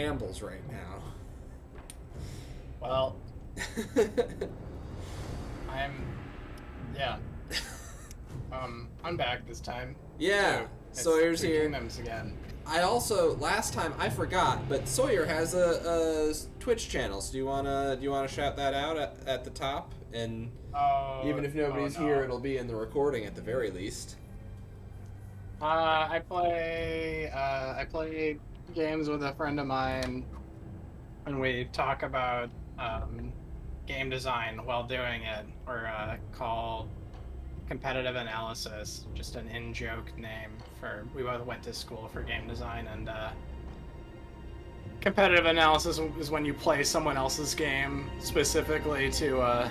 shambles right now. Well, I'm, yeah. I'm back this time. Yeah, Too. It's Sawyer's Three here. Kingdoms again. I also last time I forgot, but Sawyer has a Twitch channel. So do you wanna shout that out at the top? And Oh, even if oh nobody's here, no. it'll be in the recording at the very least. I play games with a friend of mine, and we talk about game design while doing it. We're called competitive analysis, just an in-joke name for. We both went to school for game design, and competitive analysis is when you play someone else's game specifically to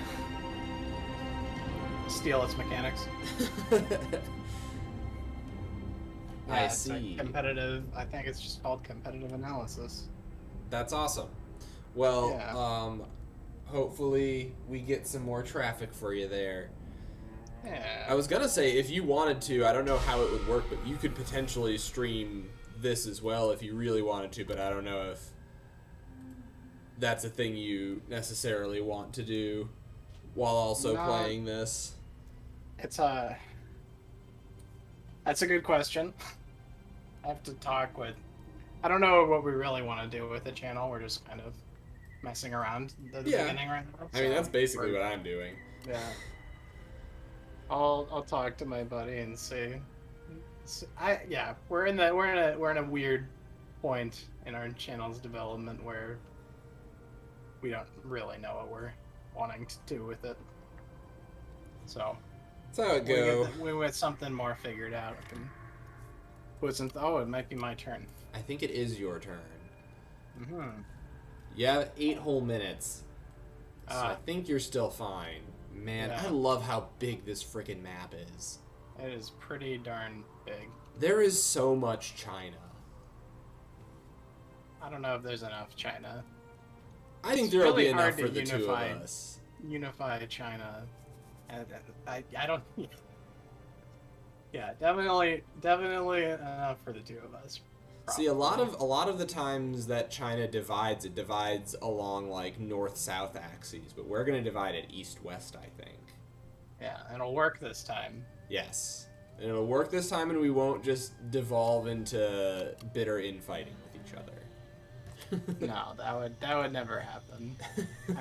steal its mechanics. I It's a see. competitive. I think it's just called competitive analysis. That's awesome. Well, Yeah. hopefully we get some more traffic for you there. I Yeah. was gonna say, if you wanted to, I don't know how it would work, but you could potentially stream this as well if you really wanted to, but I don't know if that's a thing you necessarily want to do while also Not. playing this. It's a. That's a good question. I have to talk with. I don't know what we really want to do with the channel. We're just kind of messing around at the Yeah. beginning right now. I mean, that's So basically what I'm doing. yeah. I'll talk to my buddy and see. Yeah, we're in a weird point in our channel's development where we don't really know what we're wanting to do with it. So That's how it go. we get something more figured out. We can put some. Oh, it might be my turn. I think it is your turn. Mm-hmm. You have 8 whole minutes. So I Ah, think you're still fine. Man, I yeah, love how big this freaking map is. it is pretty darn big. There is so much China. I don't know if there's enough China. I think It's there'll really be enough hard for to the two of us. unify China. And I don't. Yeah, definitely enough for the two of us. See, a Probably. lot of the times that China divides, it divides along like north-south axes, but we're gonna divide it east-west, I think. Yeah, it'll work this time. Yes, and it'll work this time, and we won't just devolve into bitter infighting with each other. No, that would never happen.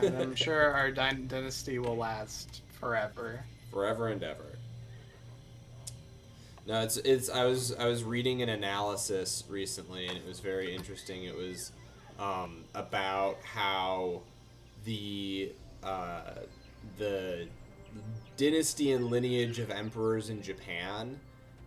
And I'm sure our dynasty will last forever. Forever and ever. No, it's I was reading an analysis recently, and it was very interesting. It was about how the the dynasty and lineage of emperors in Japan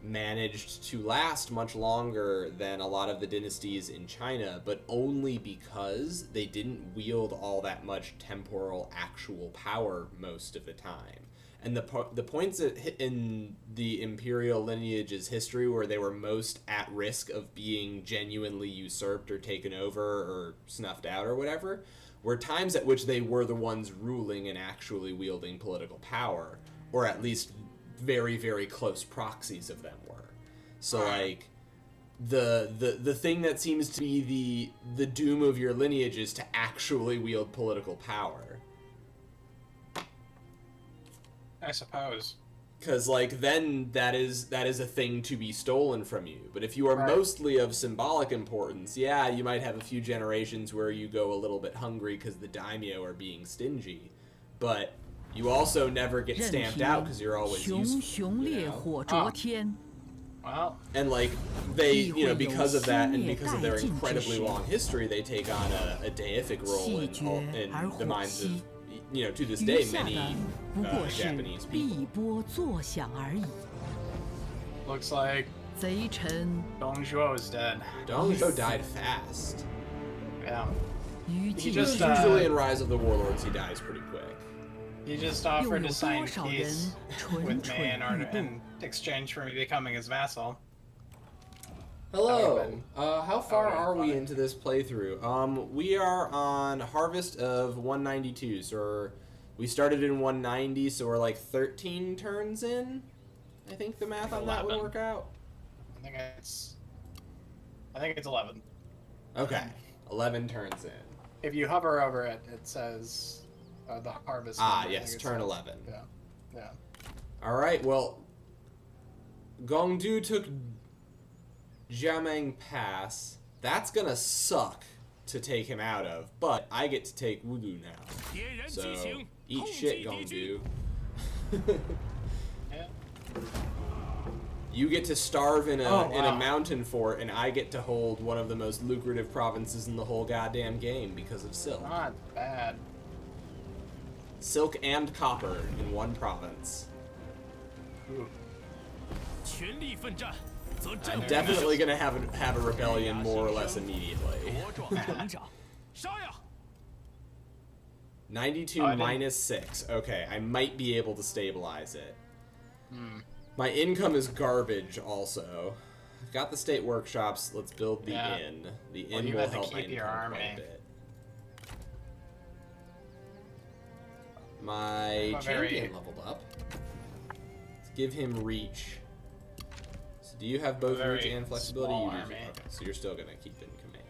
managed to last much longer than a lot of the dynasties in China, but only because they didn't wield all that much temporal actual power most of the time. And the points in the imperial lineage's history where they were most at risk of being genuinely usurped or taken over or snuffed out or whatever were times at which they were the ones ruling and actually wielding political power, or at least very, very close proxies of them were. So like the thing that seems to be the doom of your lineage is to actually wield political power. I suppose. Because like then that is a thing to be stolen from you. But if you are Right. mostly of symbolic importance, yeah, you might have a few generations where you go a little bit hungry because the daimyo are being stingy, but you also never get 任 stamped out 凭 because you're always 熊 useful. 熊 You 烈 know? 火 Ah. 灼天， Well, And like they, 亦 you know, 会有 because of that and 新灭 because of 殆 their 尽之 incredibly 时， long history, they take on a deific role 气 in 绝而 the 火 minds of, 息。 you know, to this 余 day 下 many 的不过是 Japanese people. 碧波作响而已。 looks like 贼臣 Dong Zhuo is dead. Dong Zhuo died fast. Yeah. 于 He 禁 just, 之 Usually in Rise of the Warlords, he dies pretty quick. He just 又 offered 有 to sign 多少人 peace 蠢 with me 蠢 in 欲 order 动？ in exchange for me becoming his vassal. Hello. been- How far would've been are we fun. into this playthrough? We are on Harvest of 192, so we started in 190, so we're like 13 turns in. I think the math on that would 11. work out. I think it's 11. Okay, 11 turns in. If you hover over it, it says the harvest. Ah, number, I yes, think it turn says. 11. Yeah, yeah. All right, well, Gongdu took Jiameng Pass. That's gonna suck to take him out of, but I get to take Wudu now. So, eat shit, Gongdu. Yeah. You get to starve in a Oh, in a wow. mountain fort, and I get to hold one of the most lucrative provinces in the whole goddamn game because of silk. Not bad. Silk and copper in one province. Ooh. I'm definitely gonna have a rebellion more or less immediately. 92 Oh, I didn't- minus 6. Okay, I might be able to stabilize it. Hmm. My income is garbage also. I've got the state workshops. Let's build the Yeah. inn. The Well, inn you will have to help my keep your income quite a army. bit. My Not champion very- leveled up. Let's give him reach. So do you have both Very reach and flexibility? small You do. army. Okay, so you're still gonna keep in command.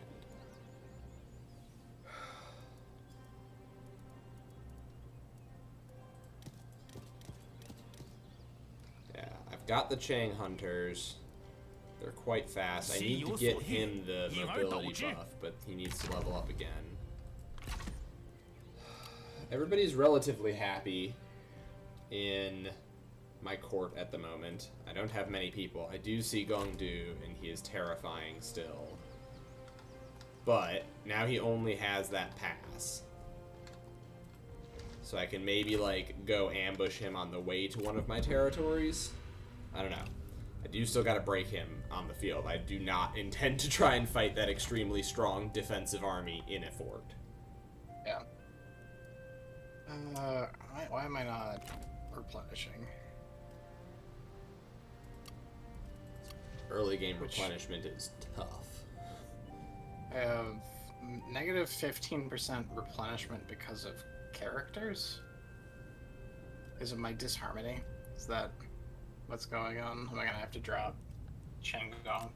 Yeah, I've got the Chang hunters. They're quite fast. I need to get him the mobility buff, but he needs to level up again. Everybody's relatively happy in my court at the moment. I don't have many people. I do see Gongdu, and he is terrifying still. But now he only has that pass. So I can maybe, like, go ambush him on the way to one of my territories. I don't know. I do still gotta break him on the field. I do not intend to try and fight that extremely strong defensive army in a fort. Yeah. Why am I not replenishing? Early game replenishment is tough. I have negative 15% replenishment because of characters. Is it my disharmony? Is that what's going on? Am I gonna have to drop Shenggong?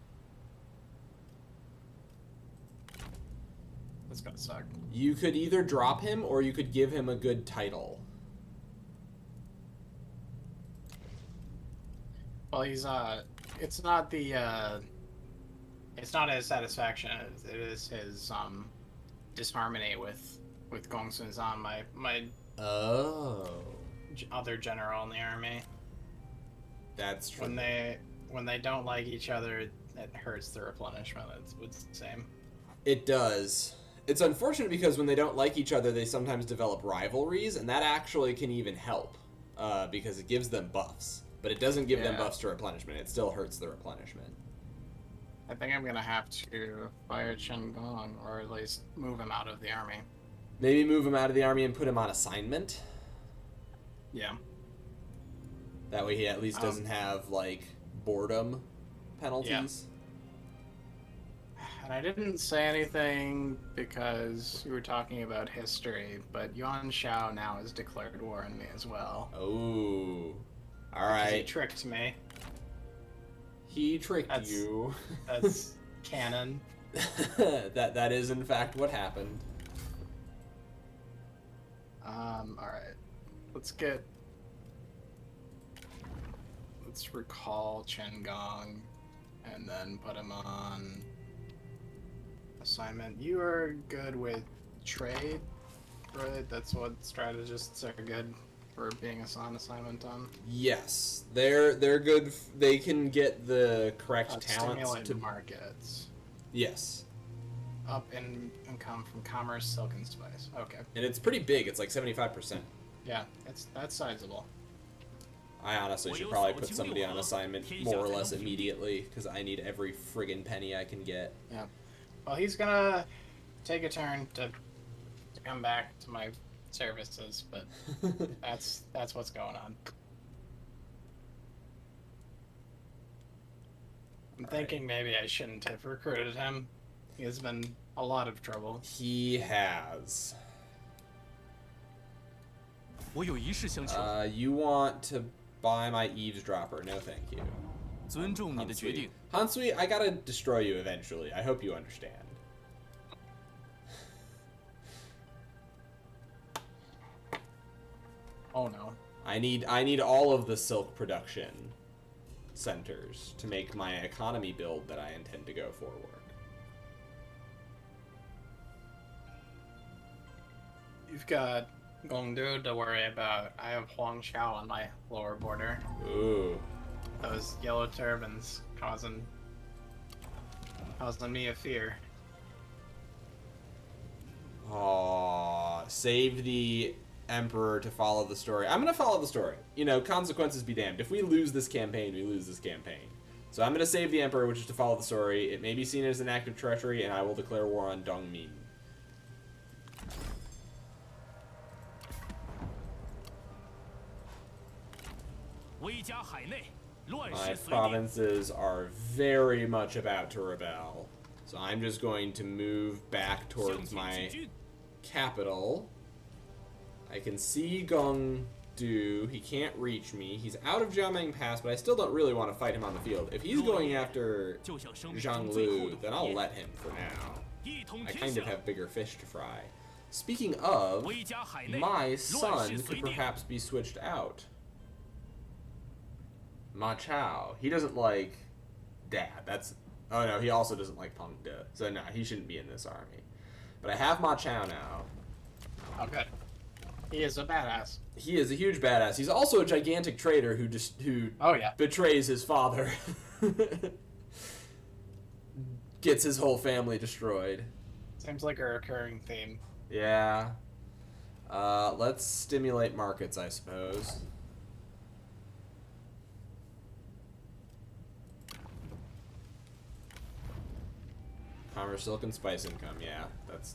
That's gonna suck. You could either drop him or you could give him a good title. Well, he's it's not the it's not his satisfaction. It is his disharmony with Gongsun Zan, my Oh. other general in the army. That's true. When they don't like each other, it hurts the replenishment. It's the same. It does. It's unfortunate because when they don't like each other, they sometimes develop rivalries, and that actually can even help because it gives them buffs. But it doesn't give them Yeah. buffs to replenishment. It still hurts the replenishment. I think I'm gonna have to fire Chen Gong, or at least move him out of the army. Maybe move him out of the army and put him on assignment. Yeah. That way he at least doesn't have, like, boredom penalties. And I didn't say anything because we were talking about history, but Yuan Shao now has declared war on me as well. Oh. Because he Alright. tricked me. He tricked That's- you. That's canon. that is in fact what happened. Alright. Let's recall Chen Gong and then put him on assignment. You are good with trade, right? That's what strategists are good for being on assignment on. Yes, they're good. They can get the correct talents Stimulate to. markets. Yes, Up in income from commerce, silk, and spice. Okay. and it's pretty big. It's like 75%. Yeah, that's sizable. I honestly should probably put somebody on assignment more or less immediately because I need every friggin' penny I can get. Yeah. Well, he's gonna take a turn to come back to my services, but that's what's going on. I'm thinking maybe I shouldn't have recruited him. He has been a lot of trouble. He has. You want to buy my eavesdropper? No, thank you. Hansui, I gotta destroy you eventually. I hope you understand. I need all of the silk production centers to make my economy build that I intend to go for work. You've got Gongdu to worry about. I have Huangshao on my lower border. Ooh. Those yellow turbans causing me a fear. Aw, save the Emperor to follow the story. I'm gonna follow the story. You know, consequences be damned. If we lose this campaign, we lose this campaign. So I'm gonna save the Emperor, which is to follow the story. It may be seen as an act of treachery, and I will declare war on Dongmin. My provinces are very much about to rebel. So I'm just going to move back towards my capital. I can see Gongdu. He can't reach me. He's out of Jiameng Pass, but I still don't really want to fight him on the field. If he's going after Zhanglu, then I'll let him for now. I kind of have bigger fish to fry. Speaking of, my son could perhaps be switched out. Ma Chao. He doesn't like Dad. That's... Oh no, he also doesn't like Peng De. So no, he shouldn't be in this army. But I have Ma Chao now. Oh, good. He is a badass. He is a huge badass. He's also a gigantic traitor who oh yeah, betrays his father. Gets his whole family destroyed. Seems like a recurring theme. Yeah. Let's stimulate markets, I suppose. Commerce, silk, and spice income. Yeah,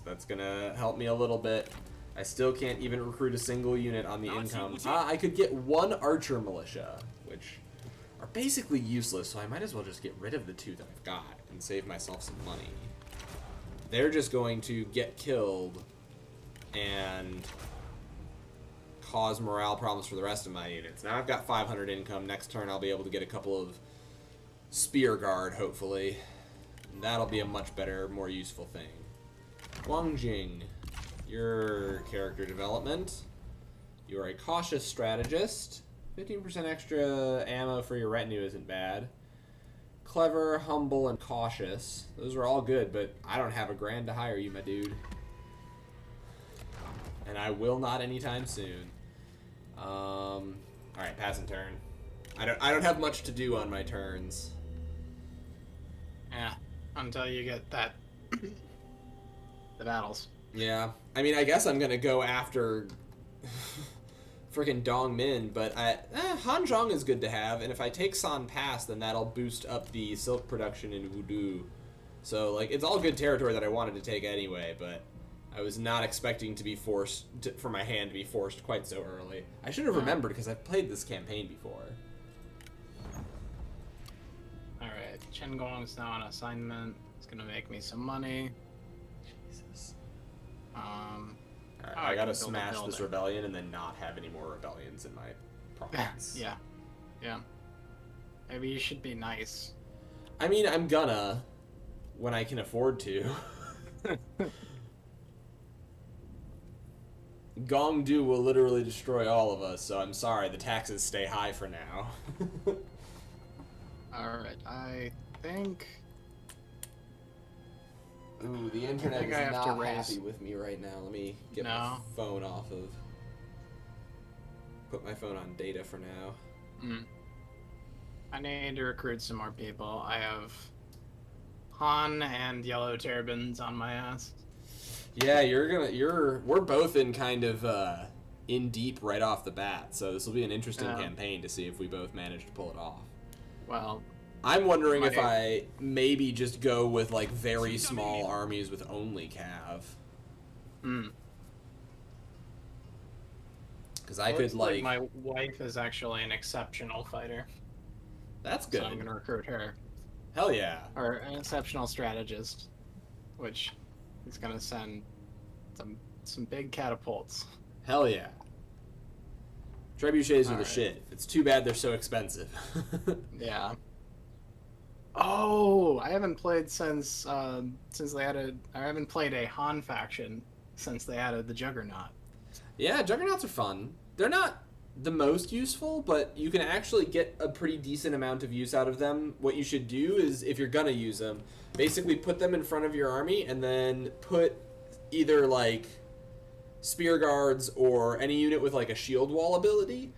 that's gonna help me a little bit. I still can't even recruit a single unit on the income. I could get one archer militia, which are basically useless, so I might as well just get rid of the two that I've got and save myself some money. They're just going to get killed and cause morale problems for the rest of my units. Now I've got 500 income. Next turn I'll be able to get a couple of spear guard, hopefully. And that'll be a much better, more useful thing. Guangjing, your character development. You are a cautious strategist. 15% extra ammo for your retinue isn't bad. Clever, humble, and cautious. Those are all good, but I don't have $1,000 to hire you, my dude. And I will not anytime soon. Alright, passing turn. I don't have much to do on my turns. Yeah, until you get that the battles. Yeah, I mean, I guess I'm gonna go after freaking Dongmin, but Hanzhong is good to have, and if I take San Pass, then that'll boost up the silk production in Wudu. So, like, it's all good territory that I wanted to take anyway, but I was not expecting to be forced for my hand to be forced quite so early. I should have remembered because I've played this campaign before. Alright, Chen Gong's now on assignment. It's gonna make me some money. Jesus. Alright, I gotta smash this rebellion and then not have any more rebellions in my province. Yeah. Yeah. Maybe you should be nice. I mean, I'm gonna, when I can afford to. Gongdu will literally destroy all of us, so I'm sorry, the taxes stay high for now. Alright, I think... Ooh, the internet is I not happy with me right now. Let me get my phone off of... Put my phone on data for now. I need to recruit some more people. I have Han and Yellow Turbans on my ass. Yeah, we're both in kind of, in deep right off the bat, so this will be an interesting campaign to see if we both manage to pull it off. Well... I'm wondering if I maybe just go with, like, very small armies with only cav. Because I could, like... My wife is actually an exceptional fighter. That's good. So I'm going to recruit her. Hell yeah. Or an exceptional strategist, which is going to send some big catapults. Hell yeah. Trebuchets are the shit. It's too bad they're so expensive. Yeah. Oh, I haven't played since they added. I haven't played a Han faction since they added the Juggernaut. Yeah, Juggernauts are fun. They're not the most useful, but you can actually get a pretty decent amount of use out of them. What you should do is, if you're gonna use them, basically put them in front of your army and then put either like spear guards or any unit with like a shield wall ability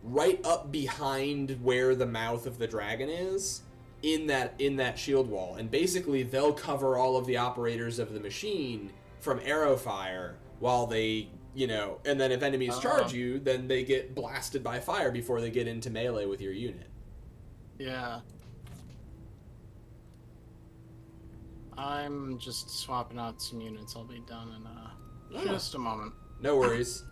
right up behind where the mouth of the dragon is in that shield wall, and basically they'll cover all of the operators of the machine from arrow fire while they, you know, and then if enemies charge you, then they get blasted by fire before they get into melee with your unit. Yeah. I'm just swapping out some units. I'll be done in just a moment. No worries.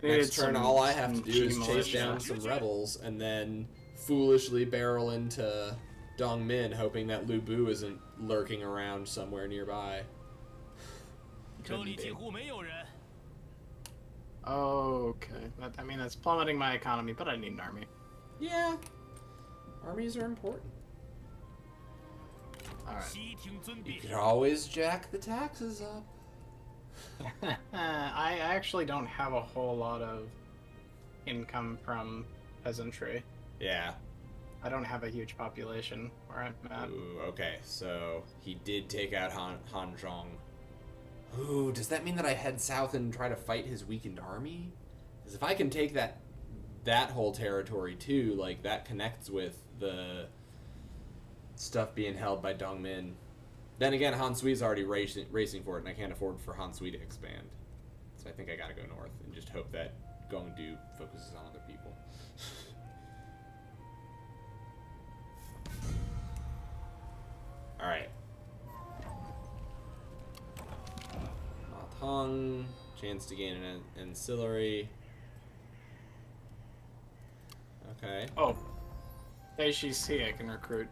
Next turn, all I have to do is chase militia. down some rebels and then foolishly barrel into Dongmin, hoping that Lu Bu isn't lurking around somewhere nearby. Couldn't be. Okay. I mean, that's plummeting my economy, but I need an army. Yeah. Armies are important. Alright. You could always jack the taxes up. I actually don't have a whole lot of income from peasantry. Yeah. I don't have a huge population where I'm at. Ooh, okay, so he did take out Han Zhong. Ooh, does that mean that I head south and try to fight his weakened army? Because if I can take that whole territory too, like that connects with the stuff being held by Dongmin. Then again, Han Sui's already racing for it, and I can't afford for Han Sui to expand. So I think I gotta go north and just hope that Gongdu focuses on other people. Alright. Hung, chance to gain an ancillary. Okay. Oh. ACC I can recruit.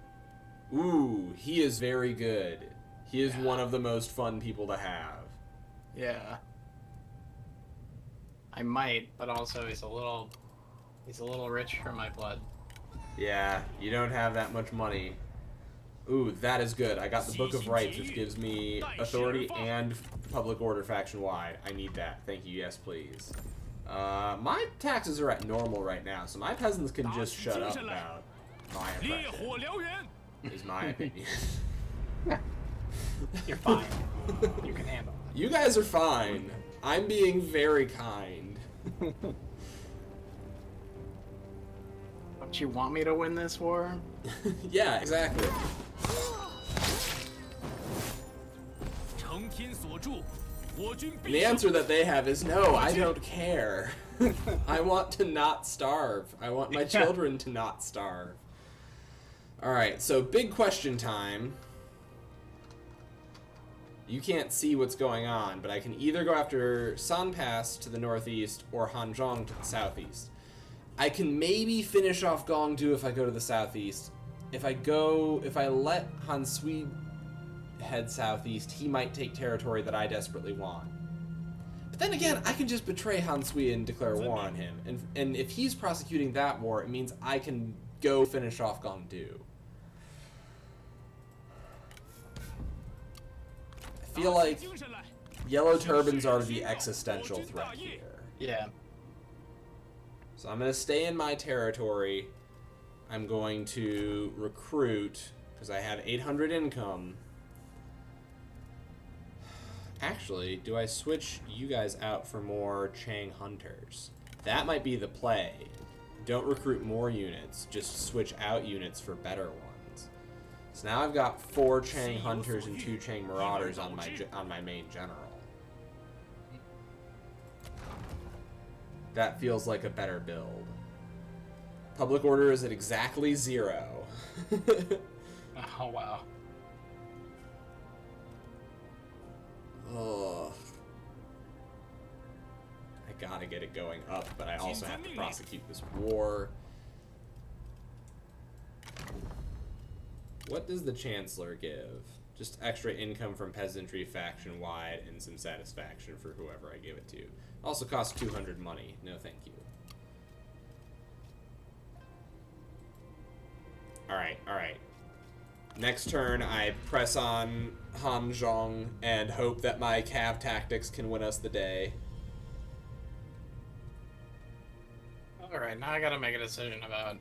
Ooh, he is very good. He is one of the most fun people to have. Yeah. I might, but also he's a little rich for my blood. Yeah, you don't have that much money. Ooh, that is good. I got the Book of Rights, which gives me authority and public order faction-wide. I need that. Thank you. Yes, please. My taxes are at normal right now, so my peasants can just shut up about my oppression, is my opinion. You're fine. You can handle it. You guys are fine. I'm being very kind. Don't you want me to win this war? Yeah, exactly. And the answer that they have is no, I don't care. I want to not starve. I want my children to not starve. Alright, so big question time. You can't see what's going on, but I can either go after San Pass to the northeast or Hanzhong to the southeast. I can maybe finish off Gongdu if I go to the southeast. If I let Han Sui head southeast, he might take territory that I desperately want. But then again, I can just betray Han Sui and declare war on him. And if he's prosecuting that war, it means I can go finish off Gongdu. I feel like yellow turbans are the existential threat here. Yeah. So I'm going to stay in my territory. I'm going to recruit, because I have 800 income. Actually, do I switch you guys out for more Chang Hunters? That might be the play. Don't recruit more units, just switch out units for better ones. So now I've got 4 Chang Hunters and 2 Chang Marauders on my main general. That feels like a better build. Public order is at exactly 0. Oh, wow. Ugh. I gotta get it going up, but I also have to prosecute this war. What does the Chancellor give? Just extra income from peasantry faction-wide and some satisfaction for whoever I give it to. Also costs 200 money. No thank you. Alright, alright. Next turn, I press on Han Zhong and hope that my cav tactics can win us the day. All right, now I gotta make a decision about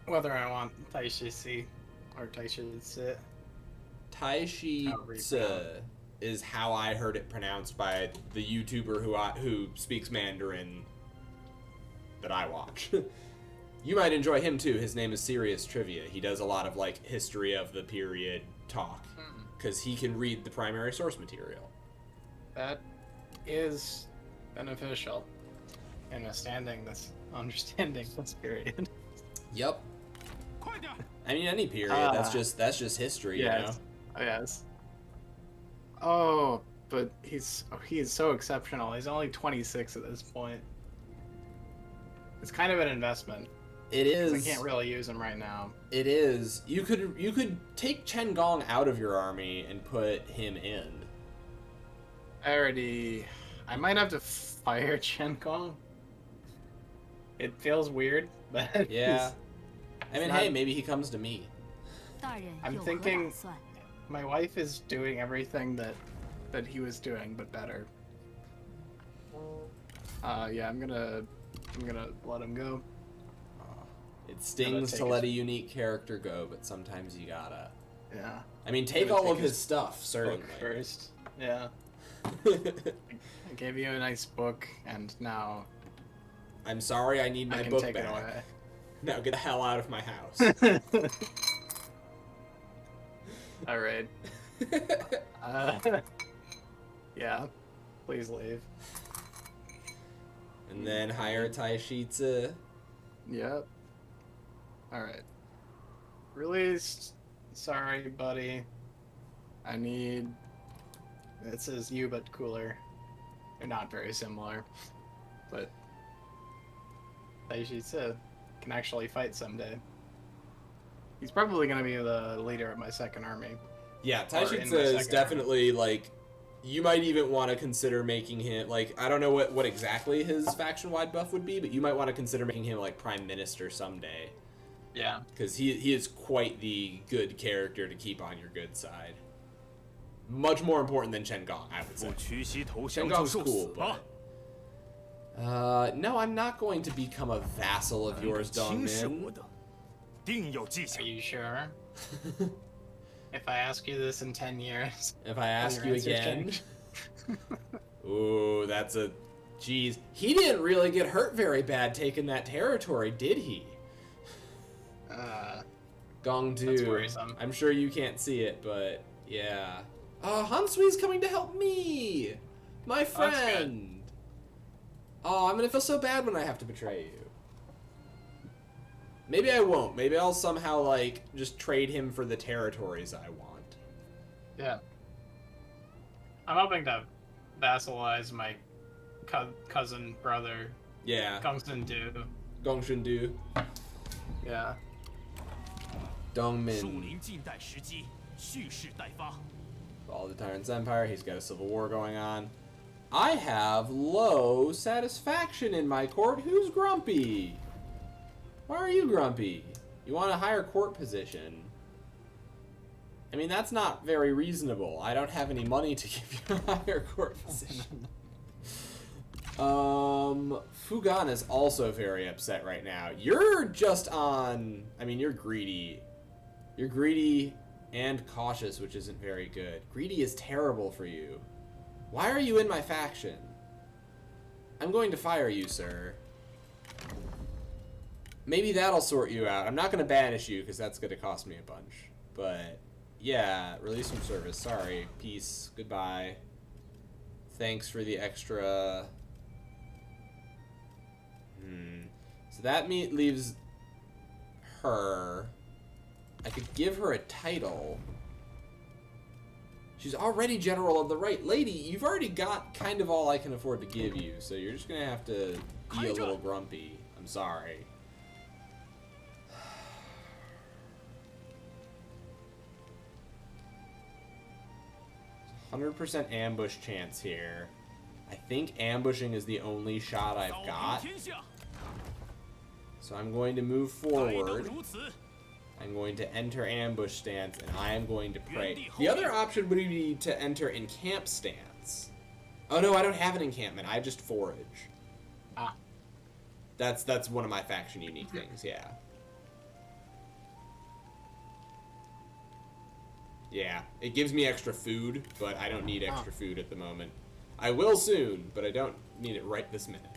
whether I want Taishi Si or Taishi Si. Taishi Tse is how I heard it pronounced by the YouTuber who speaks Mandarin that I watch. You might enjoy him too. His name is Serious Trivia. He does a lot of like history of the period talk because he can read the primary source material. That is beneficial in understanding this period. Yep. I mean, any period. That's just history, you know. Oh, yes. Oh, but he is so exceptional. He's only 26 at this point. It's kind of an investment. It is. I can't really use him right now. It is. You could take Chen Gong out of your army and put him in. I might have to fire Chen Gong. It feels weird, but yeah. I mean, hey, maybe he comes to me. I'm thinking my wife is doing everything that he was doing, but better. Yeah, I'm gonna let him go. It stings to let a unique character go, but sometimes you gotta. Yeah. I mean, take all of his stuff, certainly. First. Yeah. I gave you a nice book, and now... I'm sorry, I need my book back. It away. Now get the hell out of my house. Alright. Yeah. Please leave. And then hire Taishi Tse. Yep. Alright. Released. Sorry, buddy. I need... This is you, but cooler. They're not very similar. But... Taishi Tse can actually fight someday. He's probably going to be the leader of my second army. Yeah, Taishi Tse is definitely, like... You might even want to consider making him, like, I don't know what exactly his faction-wide buff would be, but you might want to consider making him, like, Prime Minister someday. Yeah. Because he is quite the good character to keep on your good side. Much more important than Chen Gong, I would say. Chen Gong's cool, but... no, I'm not going to become a vassal of yours, Dongmin. Are you sure? If I ask you this in 10 years... If I ask you again... Ooh, that's a... Jeez. He didn't really get hurt very bad taking that territory, did he? Gongdu. I'm sure you can't see it, but yeah. Hansui's coming to help me! My friend! Oh, I'm gonna feel so bad when I have to betray you. Maybe I won't. Maybe I'll somehow, like, just trade him for the territories I want. Yeah. I'm hoping to vassalize my cousin brother. Yeah. Gongsun Du. Gongsun Du. Yeah. Dongmin. All the Tyrant's Empire. He's got a civil war going on. I have low satisfaction in my court. Who's grumpy? Why are you grumpy? You want a higher court position. I mean, that's not very reasonable. I don't have any money to give you a higher court position. Fugan is also very upset right now. You're just on... I mean, you're greedy. You're greedy and cautious, which isn't very good. Greedy is terrible for you. Why are you in my faction? I'm going to fire you, sir. Maybe that'll sort you out. I'm not going to banish you, because that's going to cost me a bunch. But, yeah, release from service. Sorry. Peace. Goodbye. Thanks for the extra... So that leaves her. I could give her a title. She's already General of the Right. Lady, you've already got kind of all I can afford to give you, so you're just going to have to be a little grumpy. I'm sorry. 100% ambush chance here. I think ambushing is the only shot I've got. So I'm going to move forward. I'm going to enter ambush stance, and I am going to pray. The other option would be to enter encamp stance. Oh no, I don't have an encampment. I just forage. That's one of my faction unique things, yeah. Yeah, it gives me extra food, but I don't need extra food at the moment. I will soon, but I don't need it right this minute.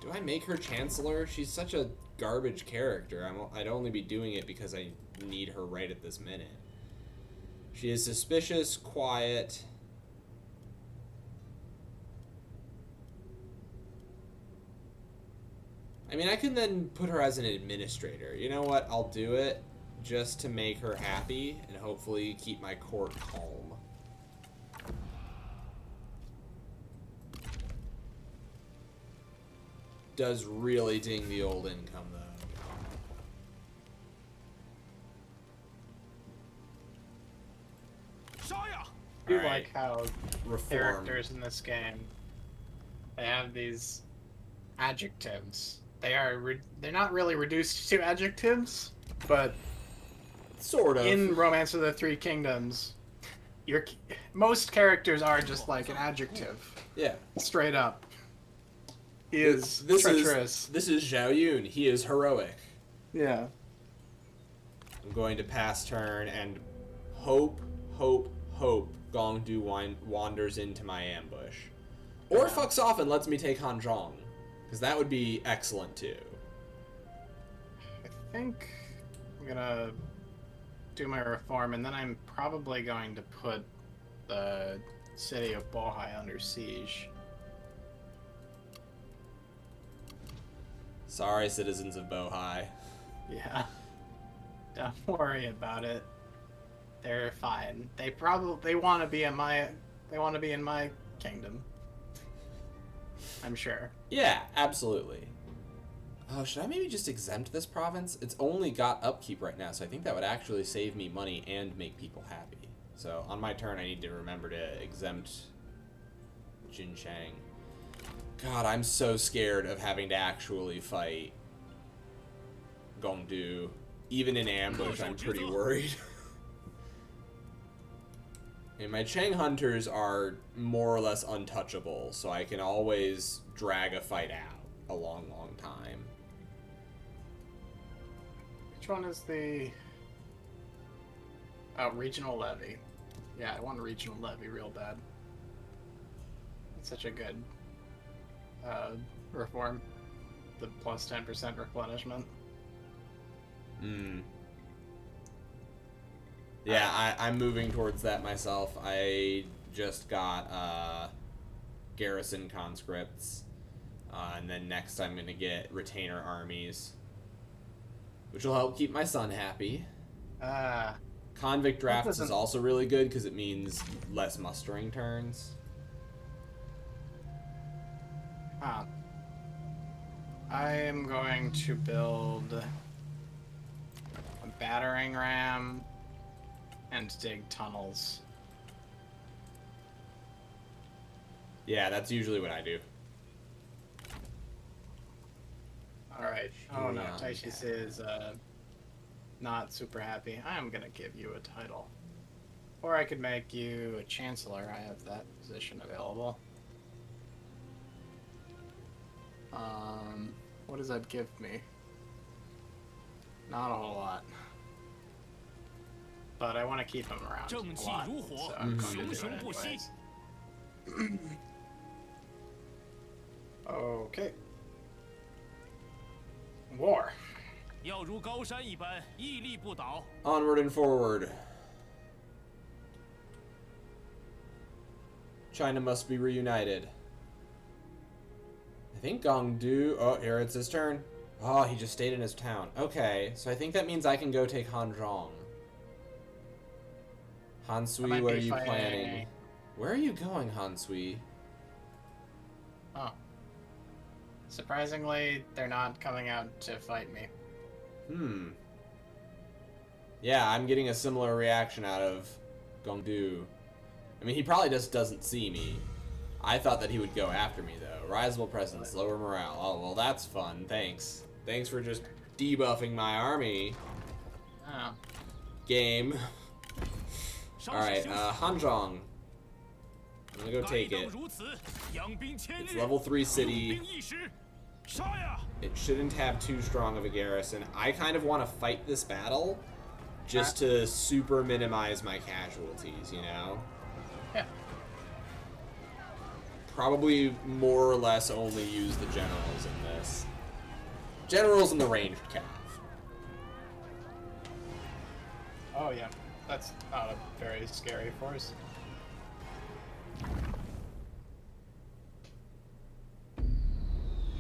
Do I make her Chancellor? She's such a garbage character. I'd only be doing it because I need her right at this minute. She is suspicious, quiet. I mean, I can then put her as an administrator. You know what? I'll do it just to make her happy and hopefully keep my court calm. Does really ding the old income, though. I do like how Reform. characters in this game, they have these adjectives. They're not really reduced to adjectives, but Sort of. in Romance of the Three Kingdoms, most characters are just like an adjective. Yeah. Straight up. He is treacherous. This is Zhao Yun. He is heroic. Yeah. I'm going to pass turn and hope Gongdu wanders into my ambush. Or fucks off and lets me take Hanzhong. Because that would be excellent too. I think I'm gonna do my reform, and then I'm probably going to put the city of Bohai under siege. Sorry, citizens of Bohai. Yeah. Don't worry about it. They're fine. They want to be in my kingdom. I'm sure. Yeah, absolutely. Oh, should I maybe just exempt this province? It's only got upkeep right now, so I think that would actually save me money and make people happy. So on my turn, I need to remember to exempt Jinchang. God, I'm so scared of having to actually fight Gongdu. Even in ambush, I'm pretty worried. And my Chang hunters are more or less untouchable, so I can always drag a fight out a long time. Which one is the... Oh, regional levy. Yeah, I want regional levy real bad. It's such a good reform. The plus 10% replenishment. Yeah, I'm moving towards that myself. I just got garrison conscripts. And then next I'm going to get retainer armies. Which will help keep my son happy. Convict drafts is also really good because it means less mustering turns. I am going to build a battering ram and dig tunnels. Yeah, that's usually what I do. Alright. Oh no, Taishis is not super happy. I am gonna give you a title. Or I could make you a chancellor. I have that position available. What does that give me? Not a whole lot. But I want to keep him around a lot, so I'm going to do it anyways. Okay. War. Onward and forward. China must be reunited. I think Gongdu... Oh, here it's his turn. Oh, he just stayed in his town. Okay, so I think that means I can go take Hanzhong. Hansui, what are you planning? Where are you going, Hansui? Oh. Surprisingly, they're not coming out to fight me. Yeah, I'm getting a similar reaction out of Gongdu. I mean, he probably just doesn't see me. I thought that he would go after me, though. Risible presence, lower morale. Oh, well, that's fun. Thanks. Thanks for just debuffing my army. Oh. Game. Alright, Hanzhong. I'm gonna go take it. It's level 3 city. It shouldn't have too strong of a garrison. I kind of want to fight this battle just to super minimize my casualties, you know? Yeah. Probably more or less only use the generals in this. Generals and the ranged cav. Oh yeah, that's not a very scary force.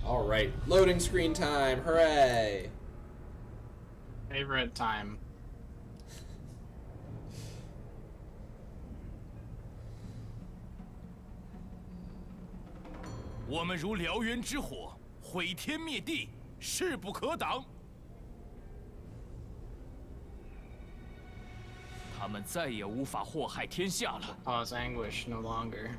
All right, loading screen time! Hooray! Favorite time.我们如燎原之火，毁天灭地，势不可挡。他们再也无法祸害天下了。Cause anguish no longer.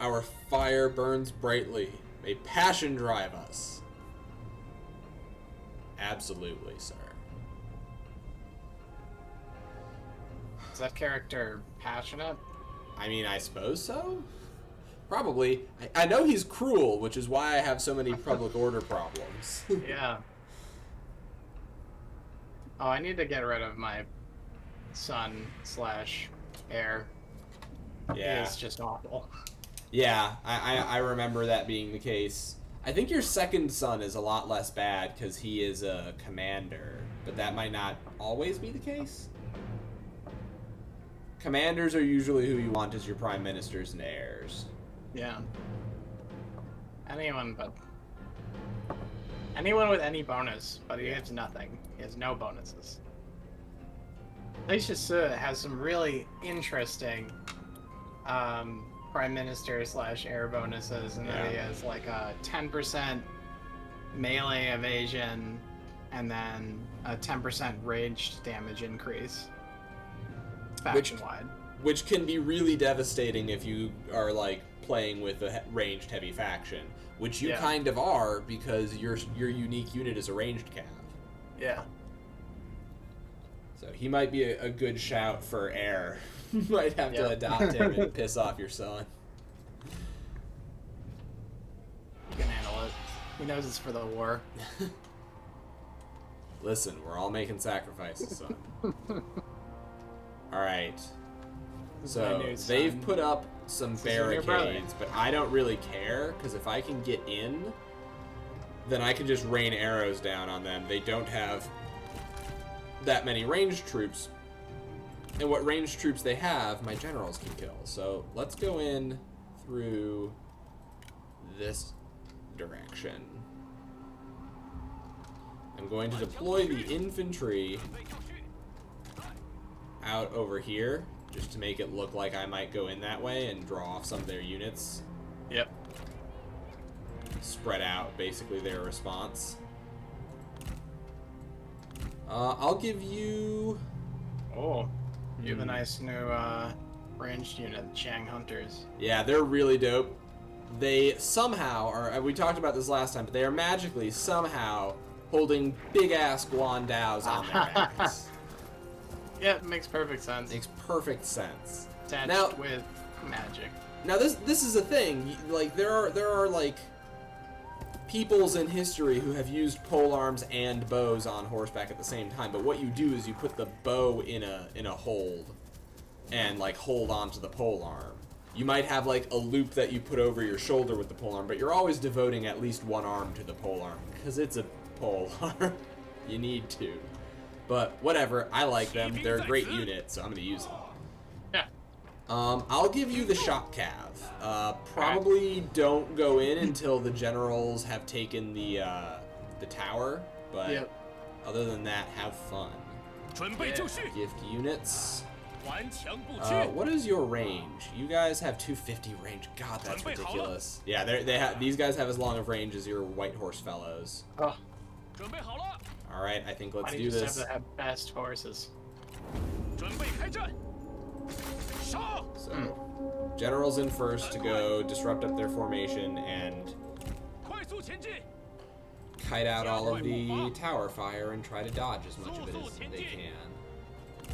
Our fire burns brightly. May passion drive us. Absolutely, sir. Is that character passionate? I mean, I suppose so. Probably. I know he's cruel, which is why I have so many public order problems. Yeah. Oh, I need to get rid of my son/heir. Yeah. It's just awful. Yeah, I remember that being the case. I think your second son is a lot less bad because he is a commander, but that might not always be the case. Commanders are usually who you want as your prime ministers and heirs. Yeah. Anyone with any bonus, but he has nothing. He has no bonuses. Leisha Su has some really interesting prime minister/heir bonuses, and then he has like a 10% melee evasion, and then a 10% ranged damage increase. Faction-wide. Which can be really devastating if you are like playing with a ranged heavy faction, which you kind of are because your unique unit is a ranged cav. Yeah. So he might be a good shout for heir. You might have to adopt him and piss off your son. He can handle it. He knows it's for the war. Listen, we're all making sacrifices, son. Alright. So, they've put up some barricades, but I don't really care, because if I can get in, then I can just rain arrows down on them. They don't have that many ranged troops, and what ranged troops they have, my generals can kill. So, let's go in through this direction. I'm going to deploy the infantry out over here, just to make it look like I might go in that way and draw off some of their units. Yep. Spread out, basically, their response. I'll give you... Oh, you have a nice new ranged unit, Chang Hunters. Yeah, they're really dope. They somehow, or we talked about this last time, but they are magically somehow holding big-ass Guandaos on their backs. Yeah, it makes perfect sense. Makes perfect sense. Attached with magic. Now this is a thing. Like there are like peoples in history who have used polearms and bows on horseback at the same time. But what you do is you put the bow in a hold and like hold onto the polearm. You might have like a loop that you put over your shoulder with the polearm, but you're always devoting at least one arm to the polearm because it's a polearm. You need to. But whatever, I like them. They're a great unit, so I'm gonna use them. Yeah. I'll give you the shock cav. Probably don't go in until the generals have taken the tower, but other than that, have fun. Gift units. What is your range? You guys have 250 range. God, that's ridiculous. Yeah, they have. These guys have as long of range as your white horse fellows. Oh. All right, I think let's Why do you this. just have to have best horses. So, generals in first to go disrupt up their formation and kite out all of the tower fire and try to dodge as much of it as they can.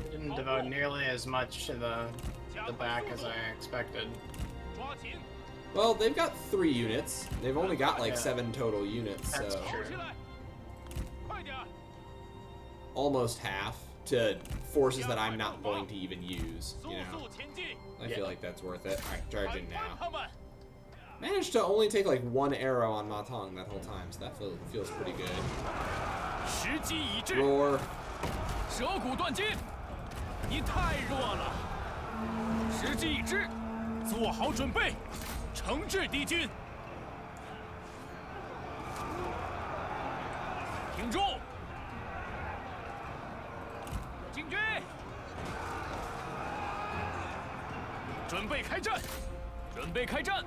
They didn't devote nearly as much to the back as I expected. Well, they've got 3 units. They've only got like Yeah. 7 total units, That's so true. almost half to forces that I'm not going to even use, you know? I feel Yeah. like that's worth it. Alright, charging now. Managed to only take like 1 arrow on Ma Teng that whole time, so that feels pretty good. 时机已至， Roar. 蛇骨断金，你太弱了。时机已至，做好准备，惩治敌军。挺住！进军！准备开战！准备开战！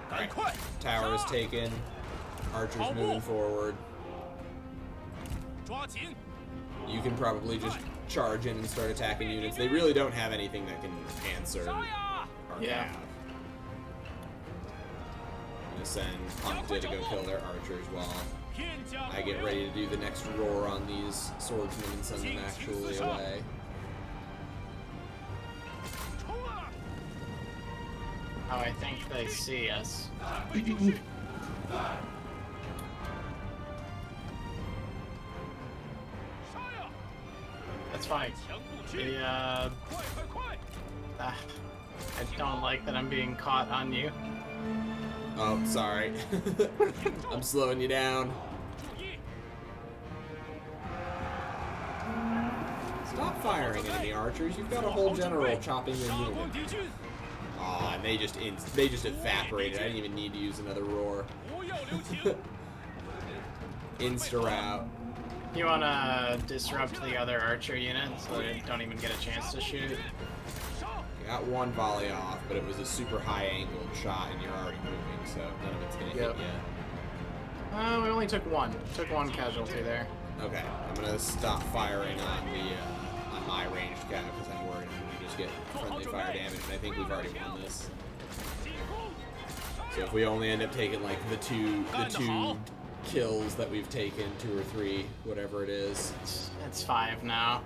赶快！ Tower is taken. Archers moving forward. 抓紧！ You can probably just charge in and start attacking units. They really don't have anything that can answer 杀呀！ our Yeah. cav. I'm gonna send Hunt to go kill their archers while 片甲 I get ready to do the next roar on these swordsmen and send them actually away. 冲啊！ Oh, I think they see us. 准备就绪！ 杀呀！ That's fine. 强不屈！ The, 快快快！ I don't like that I'm being caught on you. Oh, sorry. I'm slowing you down. 注意！ Stop firing enemy archers. You've got a whole general chopping your 杀 unit. 光敌军！ Aw, and they just evaporated. I didn't even need to use another roar. 不要留情！ Insta route. You wanna disrupt the other archer units so they don't even get a chance to shoot? 杀！ Got 1 volley off, but it was a super high angled shot and you're already moving, so none of it's gonna Yep. hit you. We only took 1. Took 1 casualty there. Okay, I'm gonna stop firing on the on my ranged cav because I'm worried I'm gonna just get friendly fire damage, and I think we've already won this. 进攻！ So if we only end up taking like the two kills that we've taken, 2 or 3, whatever it is. It's 5 now.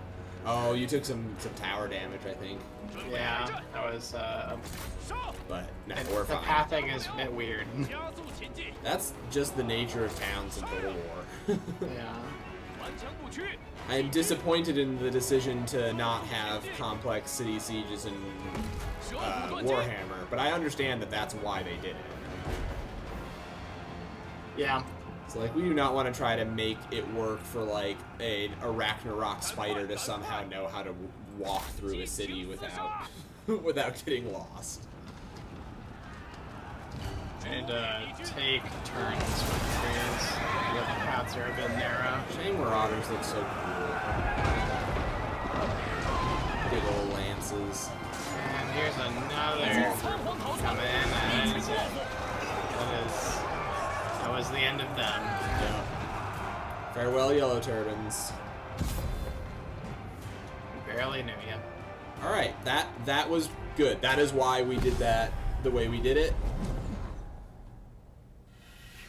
Oh, you took some tower damage, I think, 准备开 Yeah, 战！ that was, 杀！ but no, we're the fine. pathing is a bit weird. 加速前进！ That's just the nature of towns in Total War. Yeah. 顽强不屈！ I am disappointed in the decision to not have complex city sieges in 蛇骨断金！ Warhammer, but I understand that that's why they did it. Yeah. So like, we do not want to try to make it work for like a Ragnarok spider to somehow know how to walk through a city without without getting lost. And take turns with trees. The paths are a bit narrow. Shame Marauders look so cool. Big old lances. And here's another 仓皇逃窜！ come in 一 and 起过火！ that was the end of them. Yeah. Farewell, Yellow Turbans. Barely knew you. All right, that was good. That is why we did that the way we did it.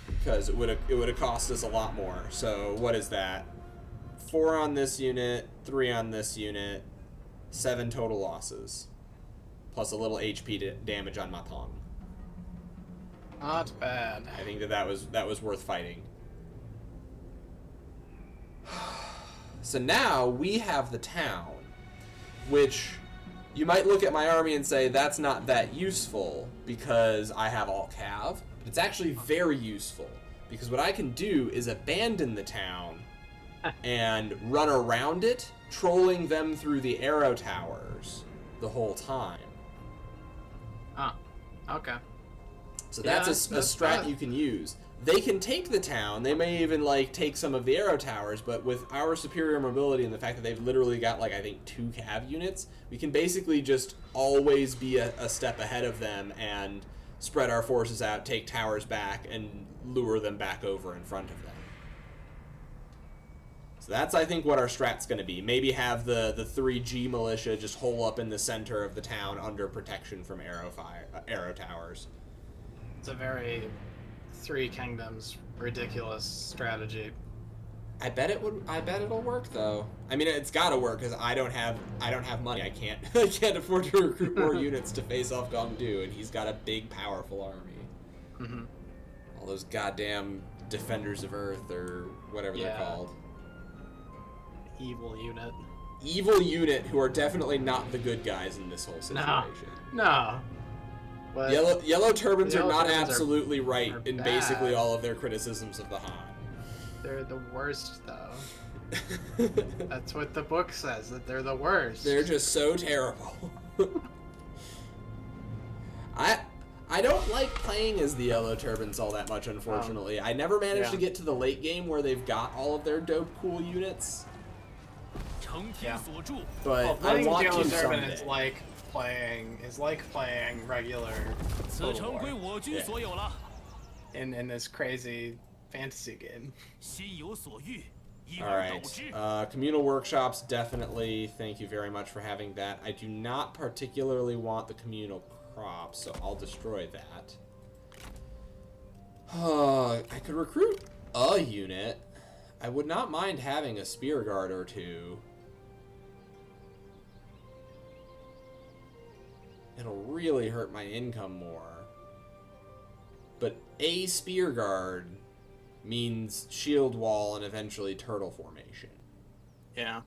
Because it would have cost us a lot more. So what is that? 4 on this unit, 3 on this unit, 7 total losses, plus a little HP damage on Ma Teng. Not bad. I think that was worth fighting. So now we have the town, which you might look at my army and say that's not that useful because I have all cav. But it's actually very useful because what I can do is abandon the town and run around it, trolling them through the arrow towers the whole time. Oh, okay. So Yeah, that's a that's strat fun. you can use. They can take the town. They may even like take some of the arrow towers, but with our superior mobility and the fact that they've literally got like I think 2 cav units, we can basically just always be a step ahead of them and spread our forces out, take towers back, and lure them back over in front of them. So that's, I think, what our strat's going to be. Maybe have the 3G militia just hole up in the center of the town under protection from arrow towers. It's a very Three Kingdoms ridiculous strategy. I bet it'll work though. I mean, it's got to work because I don't have money. I can't I can't afford to recruit more units to face off Gongdu, and he's got a big, powerful army. Mm-hmm. All those goddamn defenders of Earth or whatever they're called. Evil unit. Evil unit who are definitely not the good guys in this whole situation. No. But Yellow turbans are not turbans absolutely right are in bad. basically all of their criticisms of the Han. They're the worst, though. That's what the book says, that they're the worst. They're just so terrible. I don't like playing as the Yellow Turbans all that much, unfortunately. I never managed to get to the late game where they've got all of their dope, cool units. Yeah. But I playing want Yellow to Turban someday. is like playing regular Total War in this crazy fantasy game. Alright, communal workshops, definitely. Thank you very much for having that. I do not particularly want the communal crops, so I'll destroy that. I could recruit a unit. I would not mind having a spear guard or two. It'll really hurt my income more. But a spear guard means shield wall and eventually turtle formation. Yeah.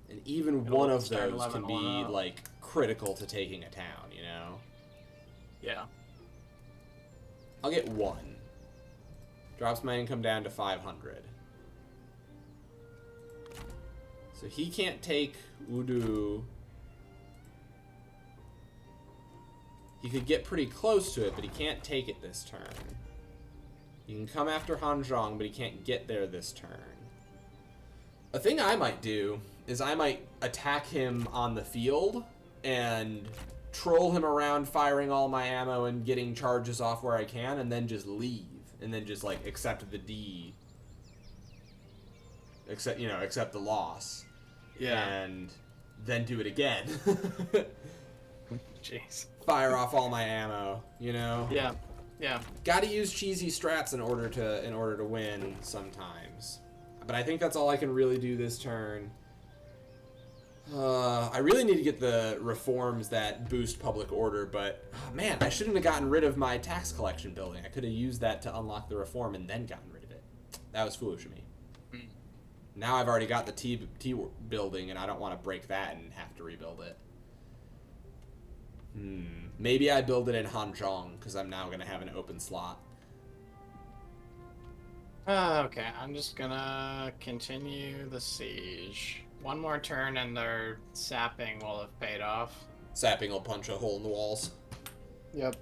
And even It'll one of start those can be, leveling up. like, critical to taking a town, you know? Yeah. I'll get one. Drops my income down to 500. So he can't take Udu. He could get pretty close to it, but he can't take it this turn. He can come after Hanzhong, but he can't get there this turn. A thing I might do is I might attack him on the field and troll him around firing all my ammo and getting charges off where I can, and then just leave. And then just, like, accept the D. Accept the loss. Yeah. And then do it again. Jeez. Fire off all my ammo, you know? Yeah. Yeah. Gotta use cheesy strats in order to win sometimes. But I think that's all I can really do this turn. I really need to get the reforms that boost public order, but man, I shouldn't have gotten rid of my tax collection building. I could have used that to unlock the reform and then gotten rid of it. That was foolish of me. Now I've already got the T building, and I don't want to break that and have to rebuild it. Maybe I build it in Hanzhong, because I'm now going to have an open slot. Okay, I'm just gonna continue the siege. One more turn and their sapping will have paid off. Sapping will punch a hole in the walls. Yep.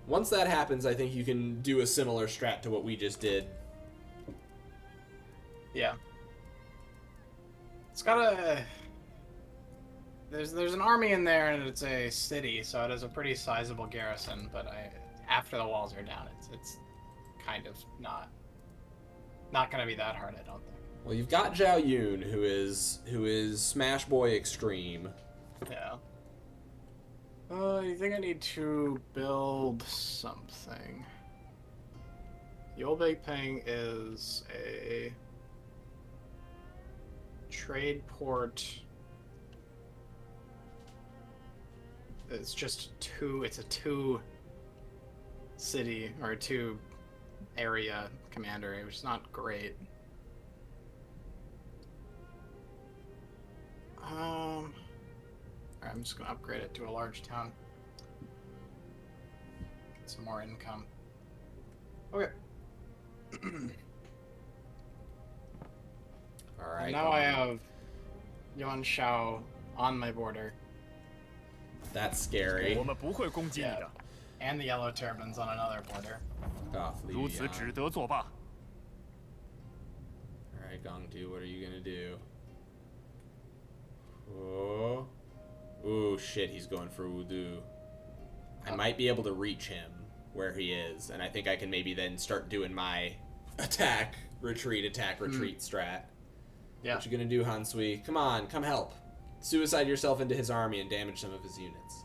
Once that happens, I think you can do a similar strat to what we just did. Yeah. It's got a... There's an army in there and it's a city, so it has a pretty sizable garrison, but after the walls are down, it's kind of not gonna be that hard, I don't think. Well, you've got Zhao Yun, who is Smash Boy Extreme. Yeah. You think I need to build something? Yolbei Peng is a trade port. It's just it's a two city or two area commander, which is not great. Alright, I'm just gonna upgrade it to a large town. Get some more income. Okay. Alright. Now I have Yuan Shao on my border. That's scary. 我们不会攻击你的， And the Yellow Turbans on another border. Off, 如此只得作罢。 Alright, Gongdu, what are you gonna do? Oh. Ooh, shit, he's going for Wudu. I might be able to reach him where he is, and I think I can maybe then start doing my attack, retreat strat. Yeah. What you gonna do, Hansui? Come on, come help. Suicide yourself into his army and damage some of his units.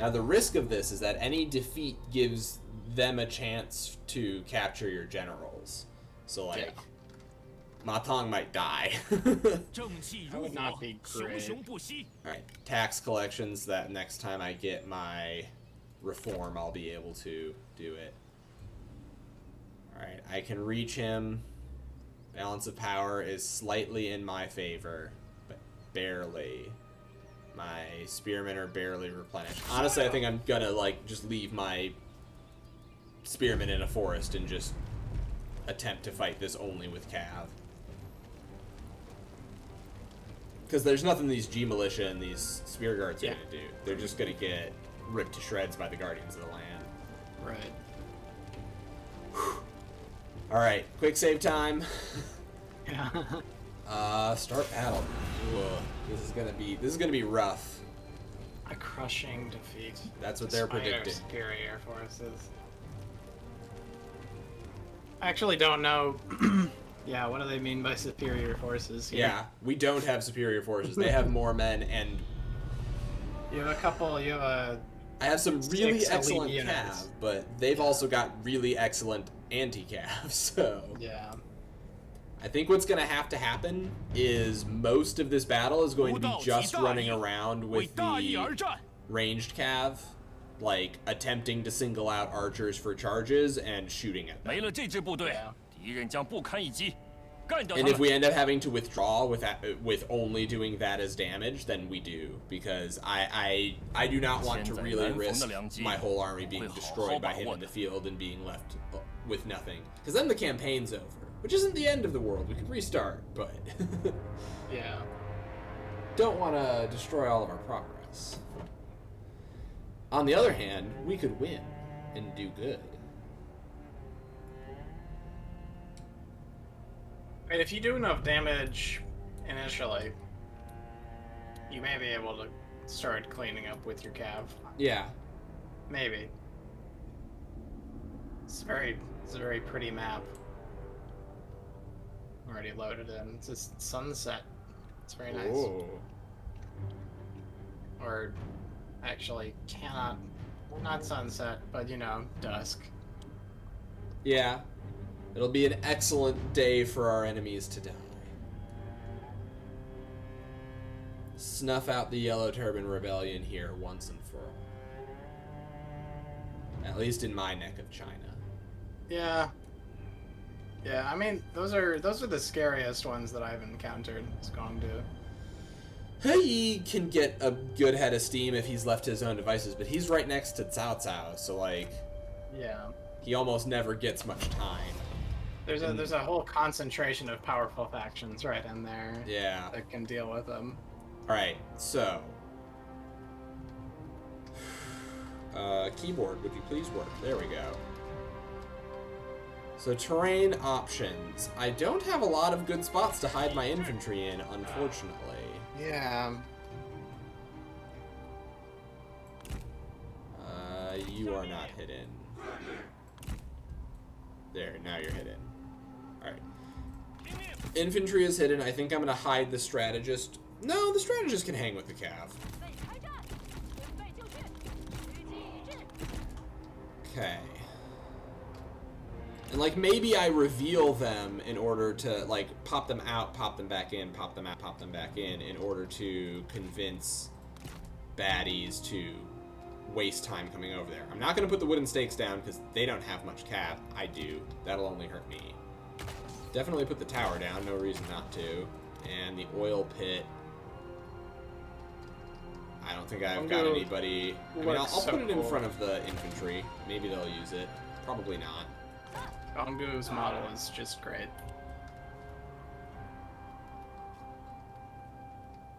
Now the risk of this is that any defeat gives them a chance to capture your generals. So like, Ma Teng might die. 正气如 would 火 not be， 熊 great. 熊不息。 Alright, tax collections, that next time I get my reform, I'll be able to do it. Alright, I can reach him. Balance of power is slightly in my favor, but barely. My spearmen are barely replenished. Honestly, I think I'm gonna, like, just leave my spearmen in a forest and just attempt to fight this only with cav. Because there's nothing these G militia and these spear guards are gonna do. They're just gonna get ripped to shreds by the guardians of the land. Right. All right, quick save time. Yeah. Start battle. Ugh, this is gonna be rough. A crushing defeat. That's what they're despite our predicting. superior forces. I actually don't know. Yeah, what do they mean by superior forces here? Yeah, we don't have superior forces. They have more men, and You have a couple. You have a. I have some really 6 elite excellent units. cav, but they've also got really excellent anti-cav. So Yeah. I think what's gonna have to happen is most of this battle is going to be just running around 为 with 大义而 the 战。 ranged cav, like attempting to single out archers for charges and shooting at them. 没了这支部队， Yeah. 敌人将不堪一击。干掉他 And if 们！ we end up having to withdraw with only doing that as damage, then we do, because I do not want to really risk my whole army being destroyed by him in the field and being left with nothing. Because then the campaign's over, which isn't the end of the world. We could restart, but Yeah. don't want to destroy all of our progress. On the other hand, we could win and do good. I mean, if you do enough damage initially, you may be able to start cleaning up with your cav. Yeah. Maybe. It's a very pretty map. Already loaded in. It's just sunset. It's very nice. Whoa. Or actually not sunset, but you know, dusk. Yeah. It'll be an excellent day for our enemies to die. Snuff out the Yellow Turban Rebellion here once and for all. At least in my neck of China. Yeah. Yeah, I mean, those are the scariest ones that I've encountered. It's Gongdu. He can get a good head of steam if he's left to his own devices, but he's right next to Cao Cao, so like, Yeah. he almost never gets much time. There's a whole concentration of powerful factions right in there Yeah. that can deal with them. Alright, so. Keyboard, would you please work? There we go. So, terrain options. I don't have a lot of good spots to hide my infantry in, unfortunately. Yeah. You are not hidden. There, now you're hidden. Alright. Infantry is hidden. I think I'm gonna hide the strategist. No, the strategist can hang with the cav. Okay. And like maybe I reveal them in order to like pop them out, pop them back in, pop them out, pop them back in order to convince baddies to waste time coming over there. I'm not going to put the wooden stakes down because they don't have much cap. I do. That'll only hurt me. Definitely put the tower down. No reason not to. And the oil pit. I don't think I've got anybody. I mean, I'll put it in front of the infantry. Maybe they'll use it. Probably not. Gongdu's model is just great.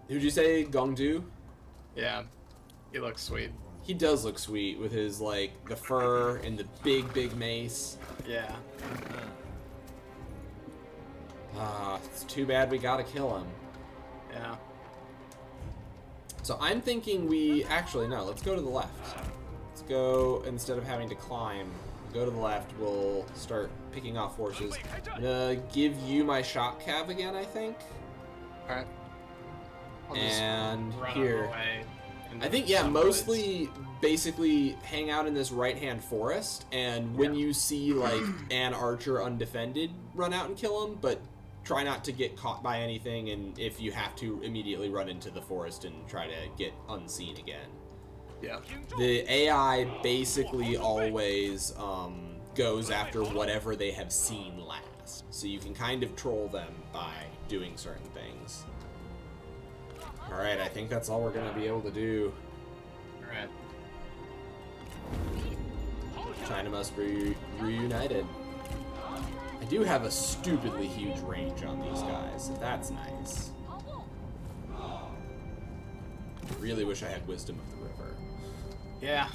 Who'd you say, Gongdu? Yeah. He looks sweet. He does look sweet with his, like, the fur and the big, big mace. Yeah. Ah, it's too bad we gotta kill him. Yeah. So I'm thinking we... Actually, no, let's go to the left. Let's go, instead of having to climb, go to the left. We'll start picking off forces. I'm gonna give you my shock cav again, I think. Alright. And run here. away. into I think, yeah, some mostly basically hang out in this right-hand forest, and when you see, like, an archer undefended, run out and kill him, but try not to get caught by anything, and if you have to, immediately run into the forest and try to get unseen again. Yeah. The AI basically always goes after whatever they have seen last, so you can kind of troll them by doing certain things. Alright, I think that's all we're going to be able to do. Alright. China must be reunited. I do have a stupidly huge range on these guys, so that's nice. Really wish I had Wisdom of the River. Yeah.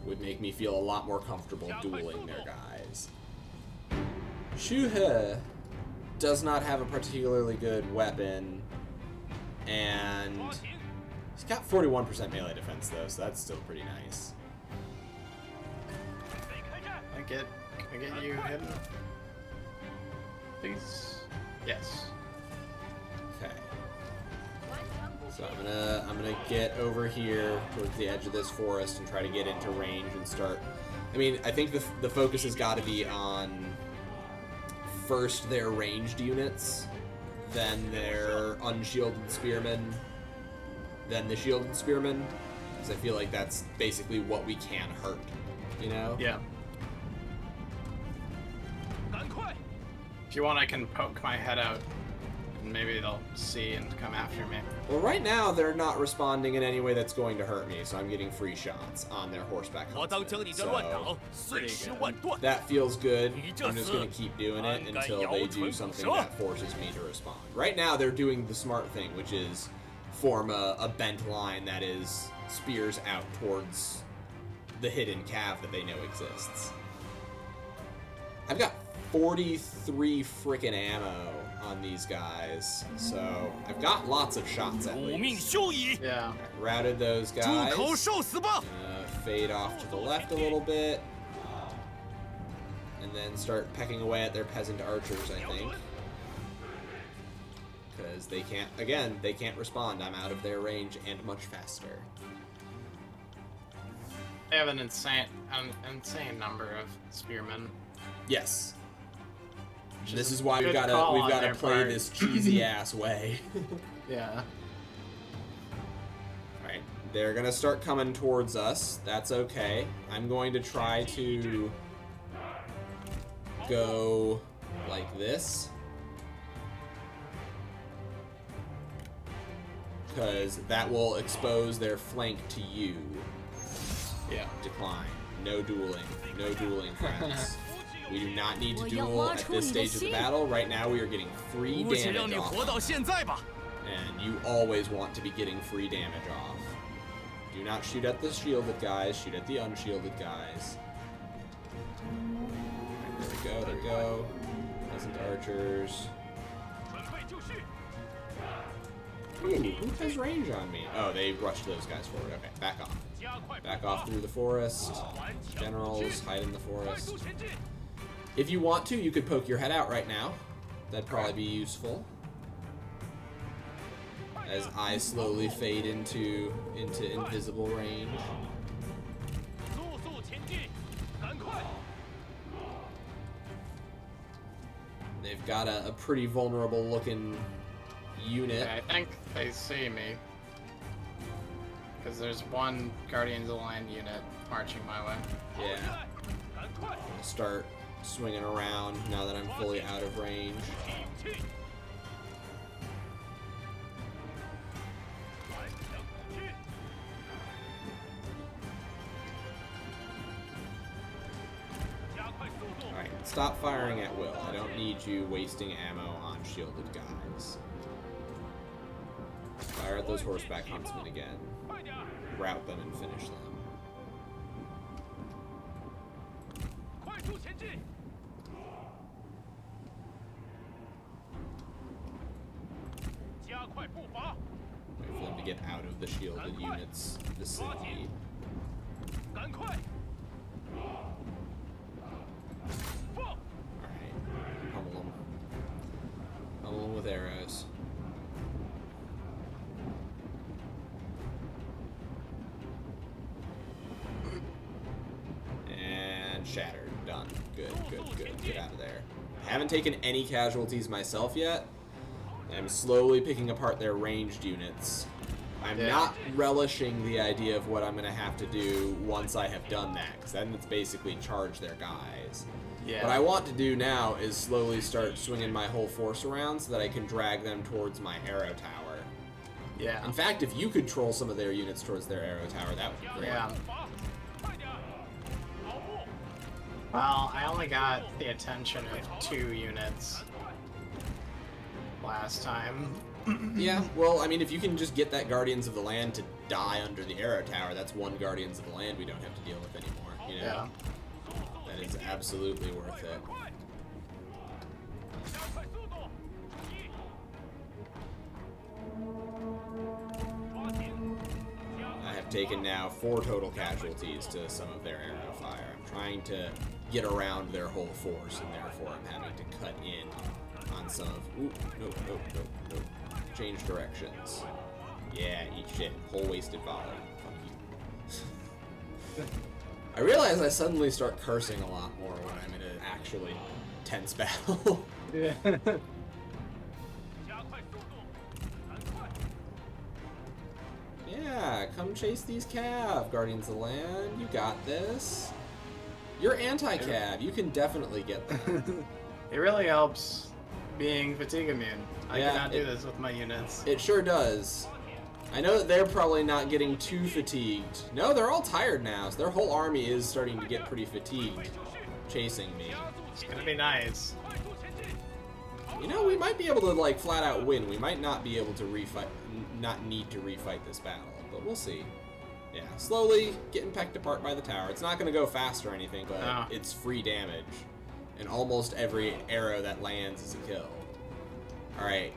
Would make me feel a lot more comfortable dueling their guys. Shu He does not have a particularly good weapon, and he's got 41% melee defense though, so that's still pretty nice. Can I get you hidden? Please? Yes. Okay. So I'm gonna get over here towards the edge of this forest and try to get into range and start. I mean, I think the focus has got to be on first their ranged units, then their unshielded spearmen, then the shielded spearmen, because I feel like that's basically what we can hurt, you know? Yeah. If you want, I can poke my head out, and maybe they'll see and come after me. Well, right now they're not responding in any way that's going to hurt me, so I'm getting free shots on their horseback huntsmen. So that feels good. I'm just going to keep doing it until they do something that forces me to respond. Right now they're doing the smart thing, which is form a bent line that is spears out towards the hidden cav that they know exists. I've got 43 frickin' ammo on these guys, so I've got lots of shots at least. Yeah. Routed those guys. Fade off to the left a little bit, and then start pecking away at their peasant archers, I think. Because they can't, again, they can't respond. I'm out of their range and much faster. They have an insane number of spearmen. Yes. This is why we've got to play this cheesy ass way. Yeah. Alright, they're gonna start coming towards us. That's okay. I'm going to try to go like this, because that will expose their flank to you. Yeah. Decline. No dueling. No dueling, friends. We do not need to duel at this stage of the battle. Right now we are getting free damage off. And you always want to be getting free damage off. Do not shoot at the shielded guys, shoot at the unshielded guys. Right, there we go, there we go. Peasant archers. Ooh, who has range on me? Oh, they rushed those guys forward. Okay, back off. Back off through the forest. Generals, hide in the forest. If you want to, you could poke your head out right now. That'd probably be useful. As I slowly fade into invisible range. They've got a pretty vulnerable looking unit. Okay, I think they see me. Because there's one Guardians of the Land unit marching my way. Yeah. I'll start swinging around now that I'm fully out of range. Alright, stop firing at will. I don't need you wasting ammo on shielded guys. Fire at those horseback huntsmen again. Rout them and finish them. Wait for them to get out of the shielded unit's vicinity. Alright. Pummel them. Pummel them with arrows. get out of there. I haven't taken any casualties myself yet. I'm slowly picking apart their ranged units. I'm not relishing the idea of what I'm going to have to do once I have done that, because then it's basically charge their guys. Yeah. What I want to do now is slowly start swinging my whole force around so that I can drag them towards my arrow tower. Yeah. In fact, if you could troll some of their units towards their arrow tower, that would be great. Yeah. Well, I only got the attention of 2 units last time. Yeah, well, I mean, if you can just get that Guardians of the Land to die under the arrow tower, that's one Guardians of the Land we don't have to deal with anymore, you know? Yeah. That is absolutely worth it. I have taken now 4 total casualties to some of their arrow fire. I'm trying to get around their whole force, and therefore I'm having to cut in on some of... Ooh, nope. Change directions. Yeah, eat shit. Whole wasted volley. Fuck you. I realize I suddenly start cursing a lot more when I'm in an actually tense battle. Yeah. Yeah, come chase these cav, Guardians of the Land. You got this. You're anti-cav. You can definitely get that. It really helps being fatigue immune. I Yeah, cannot do this with my units. It sure does. I know that they're probably not getting too fatigued. No, they're all tired now, so their whole army is starting to get pretty fatigued, chasing me. It's gonna be nice. You know, we might be able to, like, flat out win. We might not be able to not need to refight this battle, but we'll see. Yeah, slowly getting pecked apart by the tower. It's not going to go fast or anything, but No. it's free damage. And almost every arrow that lands is a kill. Alright,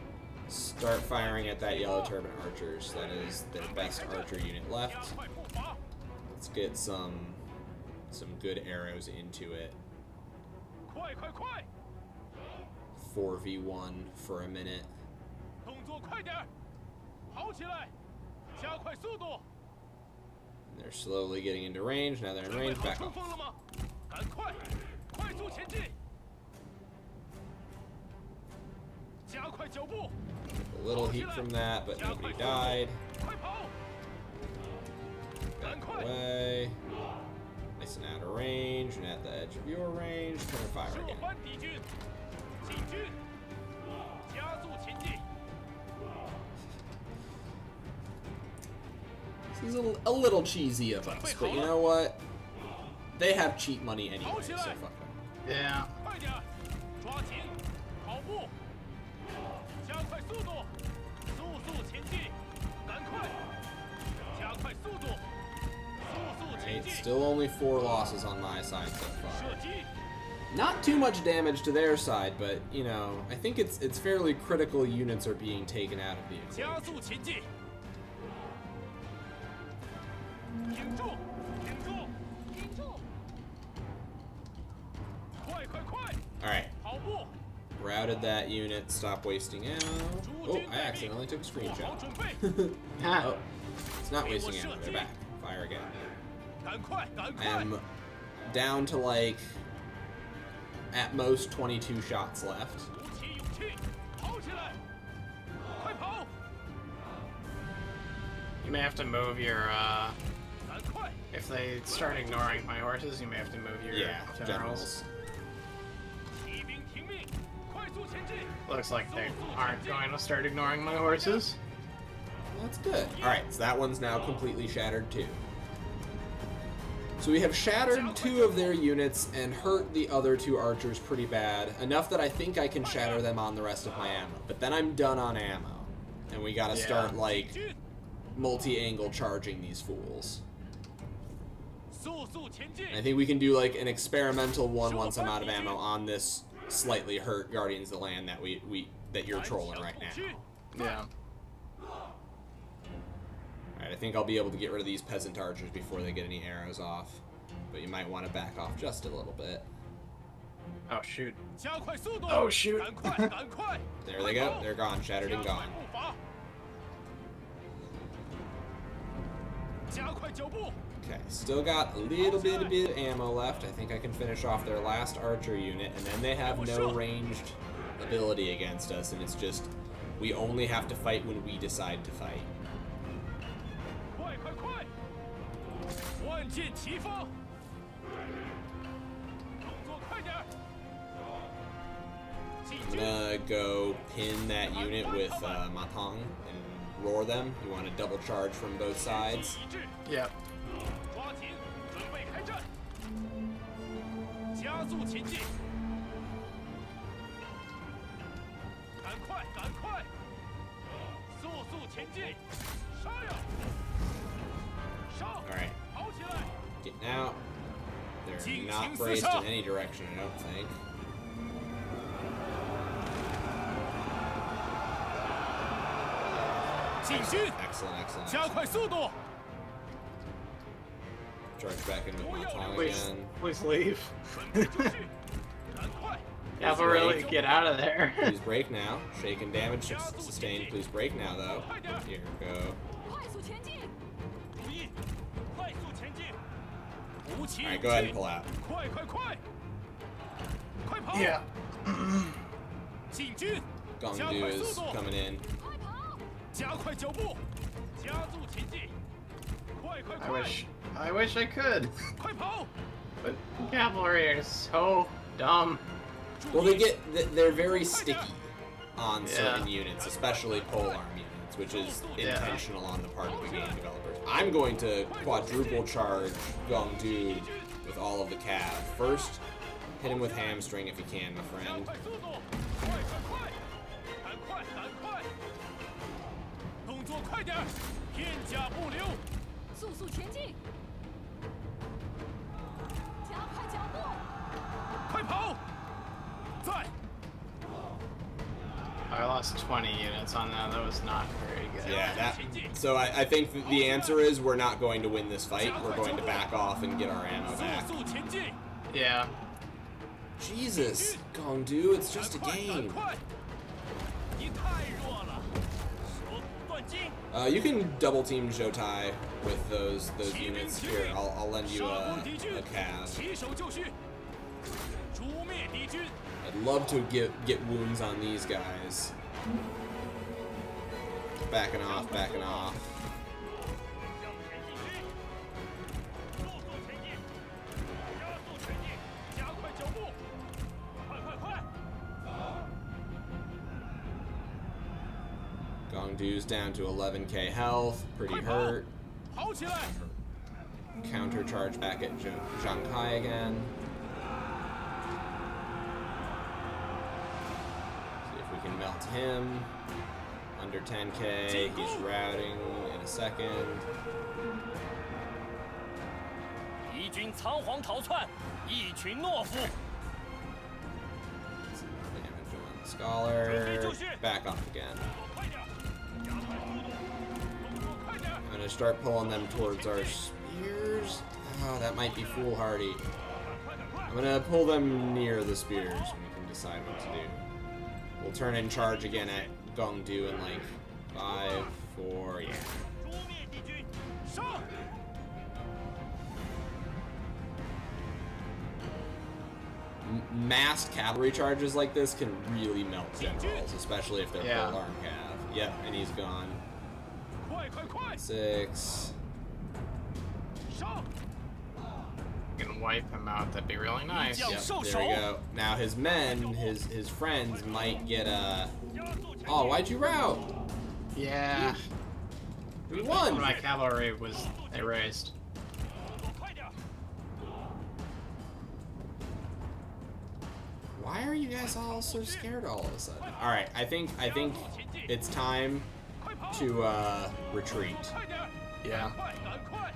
start firing at that yellow turban archers. That is their best archer unit left. Let's get some good arrows into it. 4v1 for a minute. 动作快点，跑起来，加快速度。 They're slowly getting into range. Now they're in range. Back 冲 off. 锋了吗？赶快，快速前进，加快脚步， A little heat from that, but nobody died. 快跑，赶 Back 快， away. Nice and out of range and at the edge of your range. Turn fire 撤 again. 翻敌军，进军，加速前进。 This is a little cheesy of us, but you know what? They have cheap money anyway, so fuck them. Yeah. 快点，抓紧，跑步，加快速度，速速前进，赶快，加快速度，速速前 Right, 进， still only 4 losses on my side so 射 far. 击， Not too much damage to their side, but you know, I think it's fairly critical units are being taken out of the 加 equation. 速前进，挺住，挺住，挺住，快快快， All right, 跑步， routed that unit. Stop wasting ammo. 诸 Oh, 军 I 待 accidentally 命， took a 做好 screenshot. 准备， Ha. Oh, it's not wasting ammo. They're back. Fire again. 赶快，赶 I 快， am down to like at most 22 shots left. 鼓起勇气，跑起来，快跑， You may have to move your, 赶快， if they start ignoring my horses, you may have to move your Yeah, generals. generals. 骑兵听命，快速前进， Looks like they aren't going to start ignoring my horses. That's good. Alright, so that one's now completely shattered too. So we have shattered 2 of their units and hurt the other 2 archers pretty bad. Enough that I think I can shatter them on the rest of my ammo. But then I'm done on ammo. And we gotta Yeah. start, like, 军， multi-angle charging these fools. 速速前进， I think we can do, like, an experimental one once I'm out of ammo on this slightly hurt Guardians of the Land that that you're trolling right now. 军， Yeah. Alright, I think I'll be able to get rid of these peasant archers before they get any arrows off. But you might want to back off just a little bit. Oh, shoot. 加快速度， Oh, shoot. 赶快，赶快， There they go. They're gone. Shattered and 加快 gone. 步伐，加快脚步， Okay, still got a little bit of ammo left. I think I can finish off their last archer unit, and then they have no ranged ability against us, and it's just we only have to fight when we decide to fight. 快快快！万箭齐发，动作快点儿！进 I'm 军， gonna go pin that unit with Matang and roar them. You want to double charge from both 全 sides. 体一致， Yep. 抓紧，准备开战，加速前进，赶快赶快，速速前进，杀呀！杀！ All right, 跑起来！ getting out. They're not braced in any direction, I don't think. 进军， Excellent, excellent. 加 excellent. 快速度！ Charge back in with Matang Please, again. please leave. 准备就绪，赶快！ Cavalry, get out of there. Please break now. Shaken damage sustained. Please break now, though. Here we go. 快速前进！注意，快速前进！无期 All right, 无 go ahead and 期 pull out. 快快快！快跑！ Yeah. 进军， Gongdu is coming in. 快跑！加快脚步，加速前进！快快 I 快！ wish I could. 快跑！ But cavalry are so dumb. Well, they're very sticky on certain units, especially polearm units, which is intentional on the part of the game developers. I'm going to quadruple charge Gongdu with all of the cav. First, hit him with hamstring if you can, my 加 friend. 快速度，快快快！赶快赶快！动作快点儿，片甲不留！速速前进！加快脚步！快跑！在， I lost 20 units on that. That was not very good. Yeah, so I think that the answer is we're not going to win this fight. We're going to back off and get our ammo 速 back. 速前进！ Yeah. Jesus, Gongdu, it's just a 赶快赶 game. 快！你太弱了，手断筋！ You can double team Jotai with those units. Here, I'll lend you 杀 a 光敌军， cav. 起手就绪，诛灭敌军！ I'd love to get wounds on these guys. Backing off, backing off. 向前进军，速速前进，加速前进，加快脚步，快快快！ Gongdu's down to 11k health, pretty hurt. 跑起来！ Counter charge back at Zhang Kai again. See if we can melt him. Under 10k, he's routing in a second. 敌军仓皇逃窜，一群懦夫！ Damage on the Scholar. Back off again. 快点，加快速度，动作快点！ I'm gonna start pulling them towards our spears. Oh, that might be foolhardy. 快点快！ I'm gonna pull them near the spears and we can decide what to do. We'll turn in charge again at Gongdu in like 5, 4, yeah. 诛灭敌军！上！ Massed cavalry charges like this can really melt generals, especially if they're Yeah. polearm cav. Yep, and he's gone. 快快快！ 6. 上！ You can wipe him out. That'd be really nice. Yeah. Yep, So there we go. Now his men, his friends might get a... 加速前进！ Oh, why'd you rout? Yeah. We One of won! my cavalry was erased. 动作快点！ Why are you guys all so scared all of a sudden? Alright, I think it's time 快跑！ to retreat. 快点！ Yeah. 快赶快！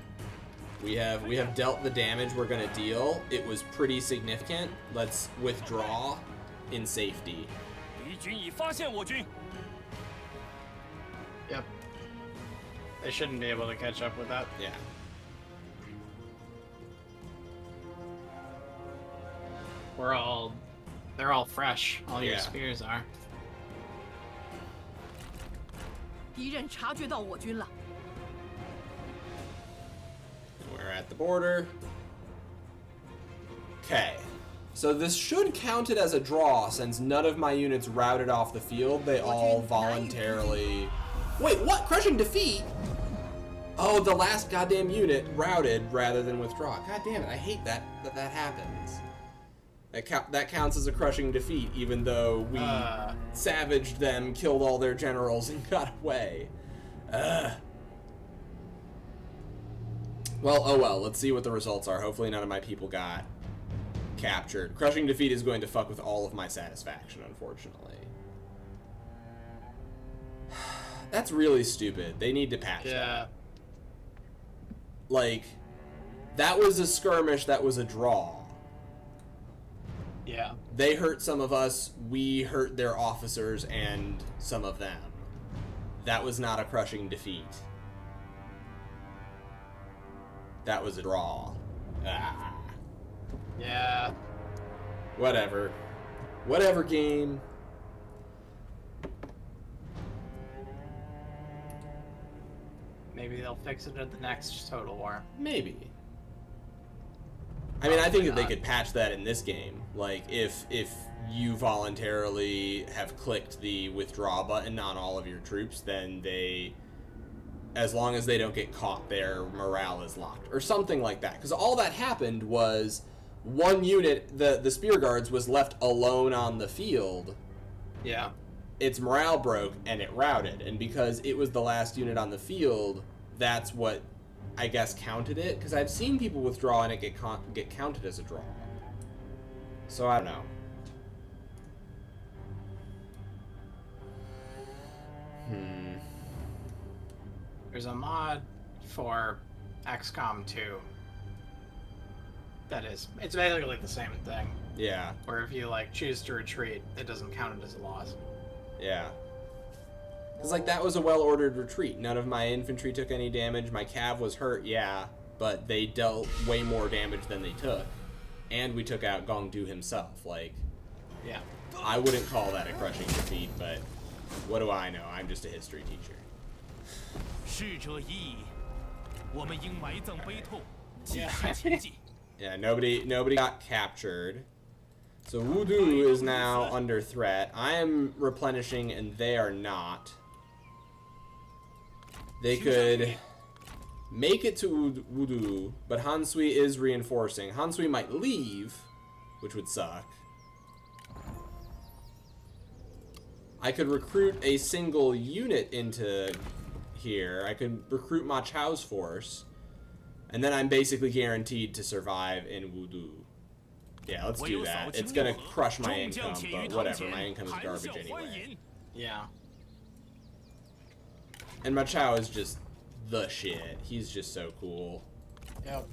We have dealt the damage we're gonna deal. It was pretty significant. Let's withdraw in safety. 敌军已发现我军， Yep. They shouldn't be able to catch up with that. Yeah. They're all fresh. All your Yeah. spears are. 敌人察觉到我军了， at the border. Okay. So this should count it as a draw since none of my units routed off the field. They all voluntarily... Wait, what? Crushing defeat? Oh, the last goddamn unit routed rather than withdraw. God damn it, I hate that happens. That counts as a crushing defeat, even though we savaged them, killed all their generals, and got away. Well, oh well, let's see what the results are. Hopefully none of my people got captured. Crushing defeat is going to fuck with all of my satisfaction, unfortunately. That's really stupid. They need to patch that. Like, that was a skirmish, that was a draw. Yeah. They hurt some of us, we hurt their officers and some of them. That was not a crushing defeat. That was a draw. Ah. Yeah. Whatever. Whatever, game. Maybe they'll fix it at the next Total War. Maybe. I mean, I think that they could patch that in this game. Like, if you voluntarily have clicked the withdraw button on all of your troops, then they, as long as they don't get caught, their morale is locked. Or something like that. Because all that happened was one unit, the Spear Guards, was left alone on the field. Yeah. Its morale broke, and it routed. And because it was the last unit on the field, that's what, I guess, counted it. Because I've seen people withdraw and it get counted as a draw. So I don't know. There's a mod for XCOM 2. That is, it's basically the same thing. Yeah. Where if you like choose to retreat, it doesn't count it as a loss. Yeah. Because, like, that was a well-ordered retreat. None of my infantry took any damage. My cav was hurt, yeah, but they dealt way more damage than they took. And we took out Gongdu himself. Like, yeah. I wouldn't call that a crushing defeat, but what do I know? I'm just a history teacher. 逝者已矣，我们应埋葬悲痛，继续前进。 Yeah, nobody got captured. So Wudu is now under threat. I am replenishing and they are not. They could make it to Wudu, but Hansui is reinforcing. Hansui might leave, which would suck. I could recruit a single unit into here. I could recruit Ma Chao's force. And then I'm basically guaranteed to survive in Wudu. Yeah, let's do that. It's gonna crush my income, but whatever. My income is garbage anyway. Yeah. And Ma Chao is just the shit. He's just so cool. Yep.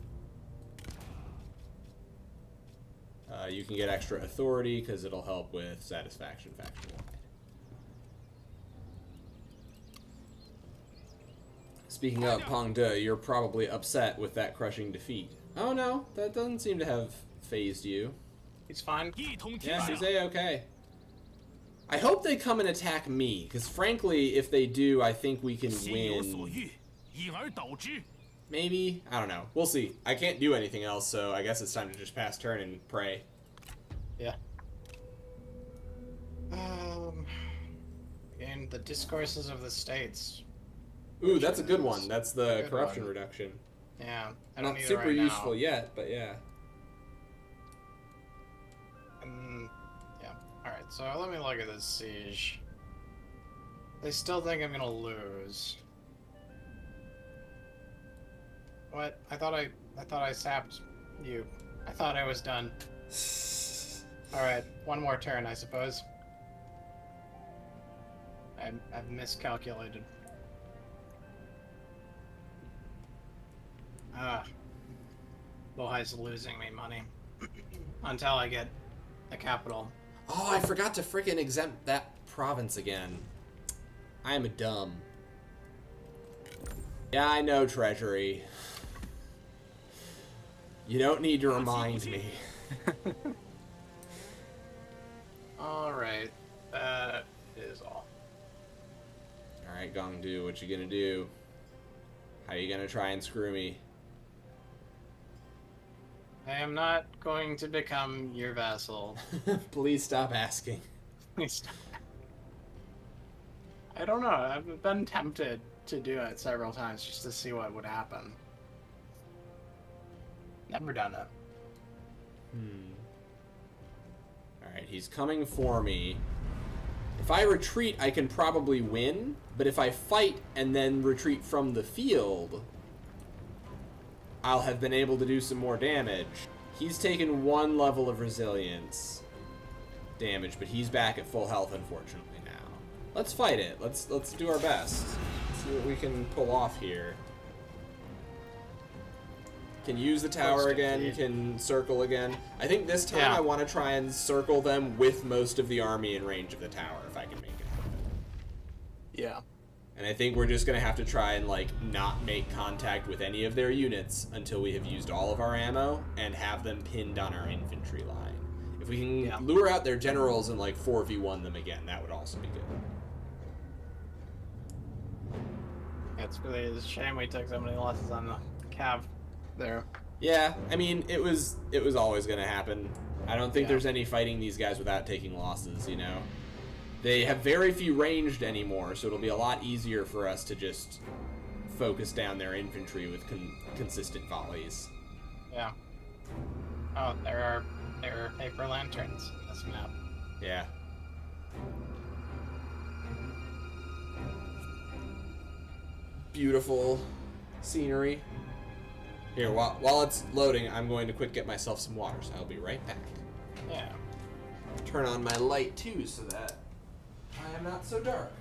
You can get extra authority because it'll help with satisfaction faction-wide. Speaking of Peng De, you're probably upset with that crushing defeat. Oh no, that doesn't seem to have phased you. He's fine. Yeah, he's A-okay. I hope they come and attack me, because frankly, if they do, I think we can win. Maybe? I don't know. We'll see. I can't do anything else, so I guess it's time to just pass turn and pray. Yeah. And the discourses of the states. Ooh, that's a good one. That's the corruption reduction. Yeah. I don't Not need it super right useful now. yet, but yeah. Yeah. Alright, so let me look at this siege. They still think I'm gonna lose. What? I thought I sapped you. I thought I was done. Alright, one more turn, I suppose. I've miscalculated. Bohai's losing me money. Until I get the capital. Oh, I forgot to freaking exempt that province again. I am a dumb. Yeah, I know, Treasury. You don't need to remind me. Alright. That is all. Alright, Gongdu, what you gonna do? How you gonna try and screw me? I am not going to become your vassal. Please stop asking. Please stop. I don't know. I've been tempted to do it several times just to see what would happen. Never done it. Alright, he's coming for me. If I retreat, I can probably win, but if I fight and then retreat from the field, I'll have been able to do some more damage. He's taken 1 level of resilience damage, but he's back at full health, unfortunately, now. Let's fight it. Let's do our best. See what we can pull off here. Can use the tower again, can circle again. I think this time I want to try and circle them with most of the army in range of the tower, if I can make it happen. Yeah. And I think we're just going to have to try and, like, not make contact with any of their units until we have used all of our ammo and have them pinned on our infantry line. If we can lure out their generals and, like, 4v1 them again, that would also be good. It's really a shame we took so many losses on the cav there. Yeah, I mean, it was always going to happen. I don't think there's any fighting these guys without taking losses, you know? They have very few ranged anymore, so it'll be a lot easier for us to just focus down their infantry with consistent volleys. Yeah. Oh, there are paper lanterns in this map. Yeah. Beautiful scenery. Here, while it's loading, I'm going to quick get myself some water, so I'll be right back. Yeah. Turn on my light, too, so that I am not so dark.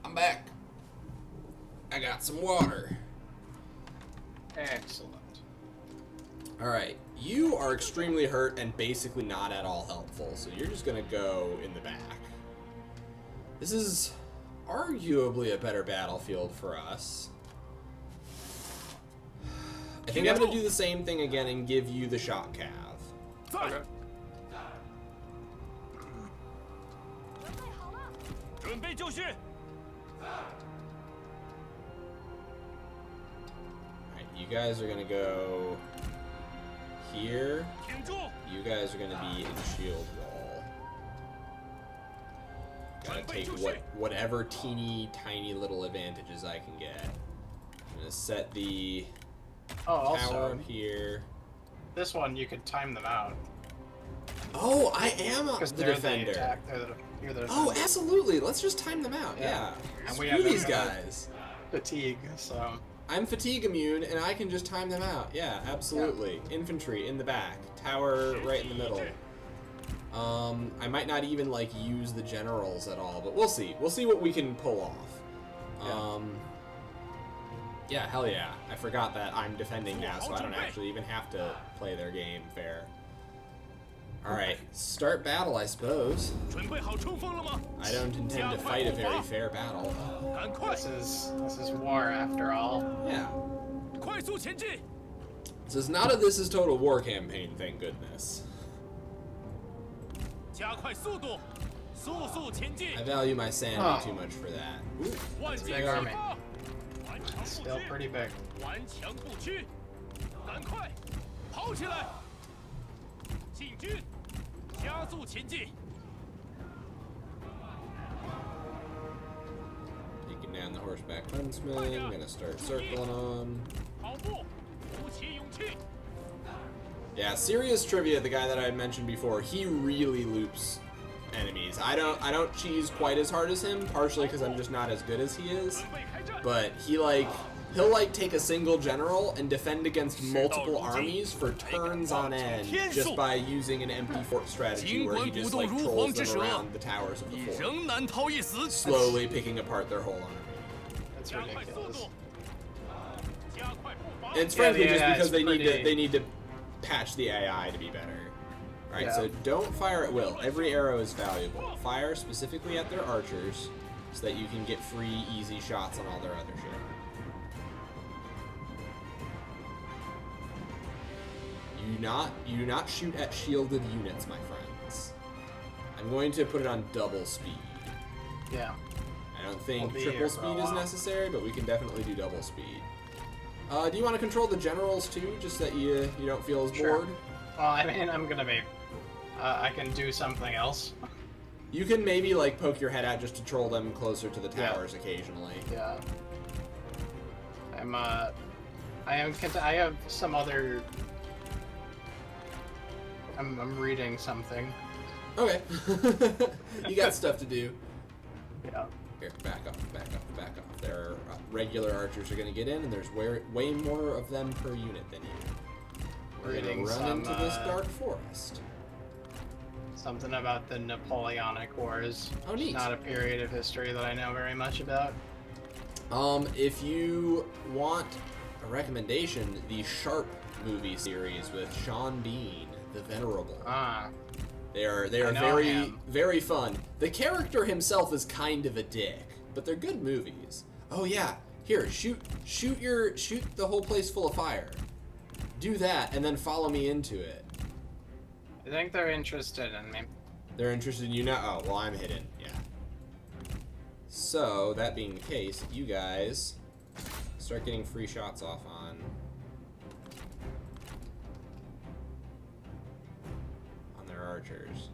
I'm back. I got some water. Excellent. Alright, you are extremely hurt and basically not at all helpful, so you're just gonna go in the back. This is arguably a better battlefield for us. I think I'm gonna do the same thing again and give you the shock cav. Okay. 准备好了，准备就绪。 Alright, you guys are gonna go here. 挺住！ You guys are gonna be in shield wall. Gotta take whatever teeny tiny little advantages I can get. I'm gonna set the Oh, tower also, up here. this one you could time them out. Oh, I am Because the they're defender. the attack. You're the Oh, defender. absolutely. Let's just time them out. Yeah. And we Screw have these a- guys. Fatigue, so. I'm fatigue immune, and I can just time them out. Yeah, absolutely. Infantry in the back. Tower right in the middle. I might not even, like, use the generals at all, but we'll see. We'll see what we can pull off. Yeah, hell yeah. I forgot that I'm defending now, so I don't actually even have to play their game fair. Alright, start battle, I suppose. 准备好冲锋了吗？ I don't intend to fight a very fair battle. 赶快！ This is war after all. Yeah. 快速前进！ This is not a This is Total War campaign, thank goodness. 加快速度！速速前进 I，value my sanity Oh. too much for that. Ooh. 万 Big 箭齐 army. 发，顽强不 Still 屈， pretty big. 顽强不屈，赶快跑起来！进军，加速前进！ Taking down the horseback huntsman. Gonna start circling them. 跑步，鼓起勇气。 Yeah, serious trivia. The guy that I mentioned before, he really loops enemies. I don't cheese quite as hard as him, partially because I'm just not as good as he is. 准备开战！ But he'll like take a single general and defend against multiple armies for turns on end just by using an empty fort strategy where he just like trolls them around the towers of the 你 fort, 仍难逃一死。 slowly picking apart their whole army. That's 加快速 ridiculous. 度，加快步伐。 And it's Yeah, frankly the just AI because is they pretty- need to patch the AI to be better. Alright, Yeah. so don't fire at will. Every arrow is valuable. Fire specifically at their archers so that you can get free, easy shots on all their other shit. You do not shoot at shielded units, my friends. I'm going to put it on double speed. Yeah. I don't think We'll be triple here for a speed is while. necessary, but we can definitely do double speed. Do you want to control the generals too, just that you don't feel as Sure. bored? Well, I mean, I'm gonna be. I can do something else. You can maybe like poke your head out just to troll them closer to the Yeah. towers occasionally. Yeah. I have some other. I'm reading something. Okay. You got stuff to do. Yeah. Here, back off, back off, back off. There are regular archers are going to get in, and there's way more of them per unit than you. We're going Reading to run some, into this dark forest. Something about the Napoleonic Wars. Oh, neat. Not a period of history that I know very much about. If you want a recommendation, the Sharp movie series with Sean Bean, the Venerable. Ah. They are I know very him. very fun. The character himself is kind of a dick, but they're good movies. Oh yeah, here shoot the whole place full of fire. Do that and then follow me into it. I think they're interested in me. They're interested in you now. Oh well, I'm hidden. Yeah. So that being the case, you guys start getting free shots off on their archers.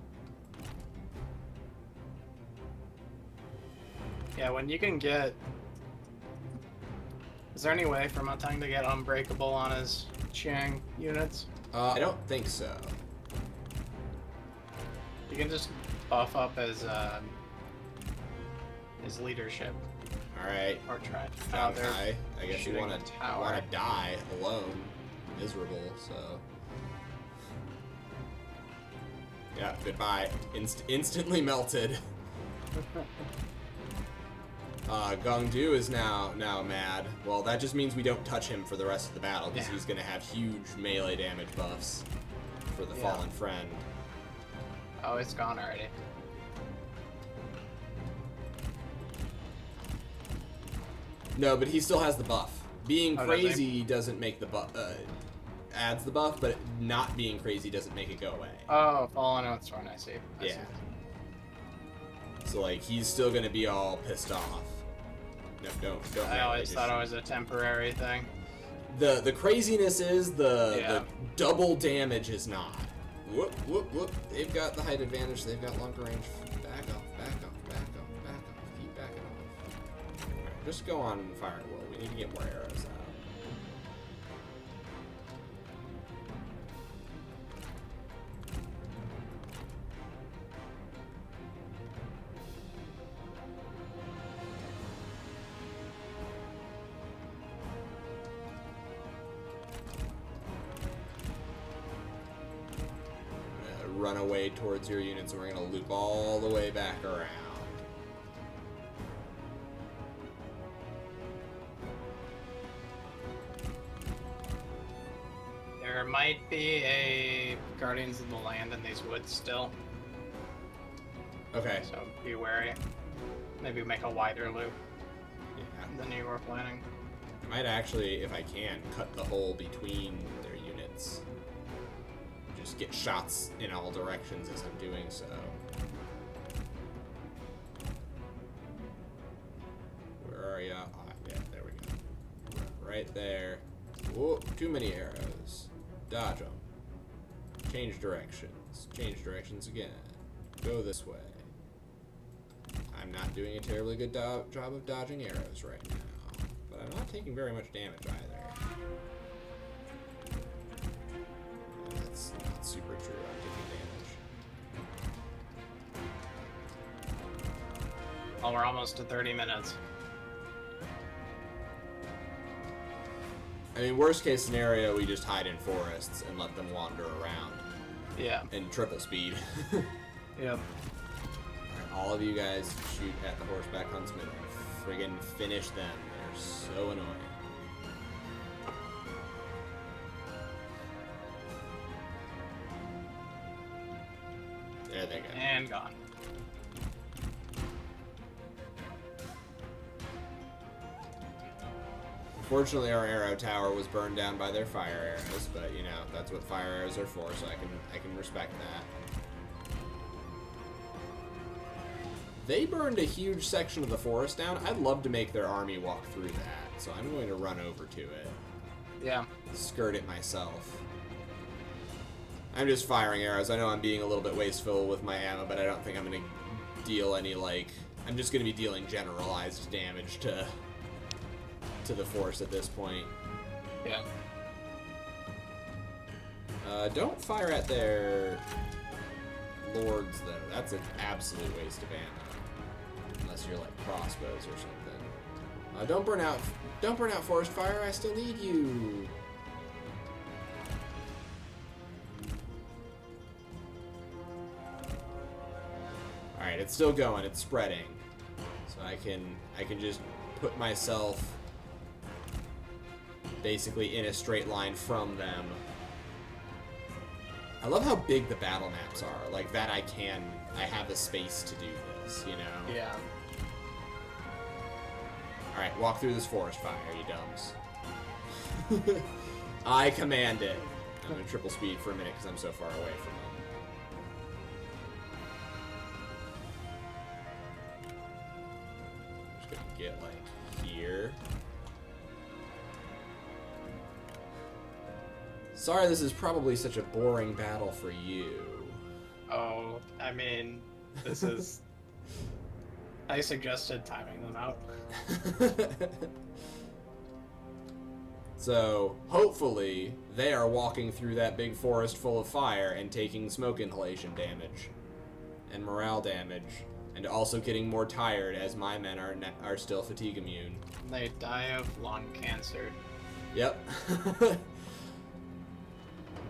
Yeah, when you can get. Is there any way for Teng to get unbreakable on his Chiang units? I don't think so. You can just buff up his leadership All right. or try. John they're Kai, I guess you shooting want the to tower. die alone, miserable. So yeah, goodbye. Instantly melted. Gongdu is now mad. Well, that just means we don't touch him for the rest of the battle because Yeah. he's gonna have huge melee damage buffs for the Yeah. fallen friend. Oh, it's gone already. No, but he still has the buff. Being Oh, does he? crazy doesn't make the buff. Adds the buff, but not being crazy doesn't make it go away. Oh, fallen out thorn. I see. I Yeah. see. So like he's still gonna be all pissed off. No, don't. I melee, always just thought it shoot. was a temporary thing. The craziness is the Yeah. double damage is not. Whoop whoop whoop. They've got the height advantage. They've got longer range. Back off. Back off. Back off. Back off. Keep backing off. Alright, just go on and fire at will. We need to get more arrows out. Run away towards your units, and we're gonna loop all the way back around. There might be a Guardians of the Land in these woods still, Okay. so be wary. Maybe make a wider loop Yeah. than you were planning. I might actually, if I can, cut the hole between their units. Just get shots in all directions as I'm doing so. Where are you? Oh, yeah, there we go. Right there. Whoa, too many arrows. Dodge them. Change directions. Change directions again. Go this way. I'm not doing a terribly good job of dodging arrows right now, but I'm not taking very much damage either. That's not super true. I'm taking damage. Well, we're almost to 30 minutes. I mean, worst case scenario, we just hide in forests and let them wander around Yeah. in triple speed. Yep. All of you guys shoot at the horseback huntsmen and friggin' finish them. They're so annoying. There they go. And gone. Unfortunately, our arrow tower was burned down by their fire arrows, but you know that's what fire arrows are for, so I can respect that. They burned a huge section of the forest down. I'd love to make their army walk through that, so I'm going to run over to it. Yeah. Skirt it myself. I'm just firing arrows. I know I'm being a little bit wasteful with my ammo, but I don't think I'm going to deal any, like... I'm just going to be dealing generalized damage to the force at this point. Yeah. Don't fire at their lords, though. That's an absolute waste of ammo. Unless you're like crossbows or something. Don't burn out forest fire. I still need you. All right, it's still going. It's spreading, so I can just put myself basically in a straight line from them. I love how big the battle maps are. Like that, I have the space to do this. You know. Yeah. All right, walk through this forest fire, you dumbs. I command it. I'm in triple speed for a minute because I'm so far away from them. I'm just gonna get like here. Sorry, this is probably such a boring battle for you. Oh, I mean, this is... I suggested timing them out. So, hopefully, they are walking through that big forest full of fire and taking smoke inhalation damage and morale damage, and also getting more tired as my men are still fatigue immune. They die of lung cancer. Yep.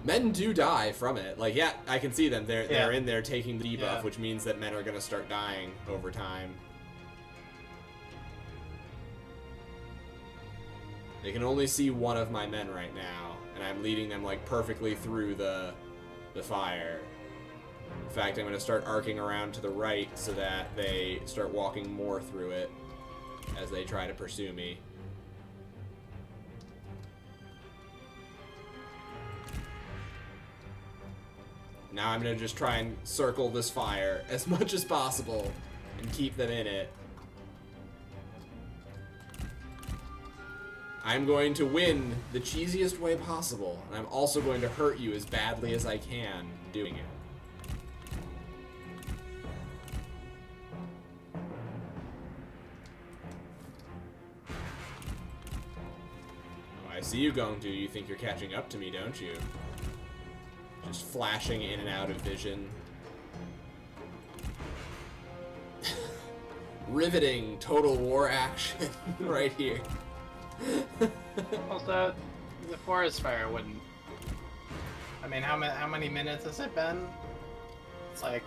Men do die from it. Like, yeah, I can see them. They're in there taking the debuff, Yeah. which means that men are going to start dying over time. They can only see one of my men right now, and I'm leading them like perfectly through the fire. In fact, I'm going to start arcing around to the right so that they start walking more through it as they try to pursue me. Now I'm going to just try and circle this fire as much as possible and keep them in it. I'm going to win the cheesiest way possible, and I'm also going to hurt you as badly as I can doing it. Oh, I see you, Gongsun. You think you're catching up to me, don't you? Just flashing in and out of vision. Riveting Total War action right here. Also, the forest fire wouldn't... I mean, how many minutes has it been? It's like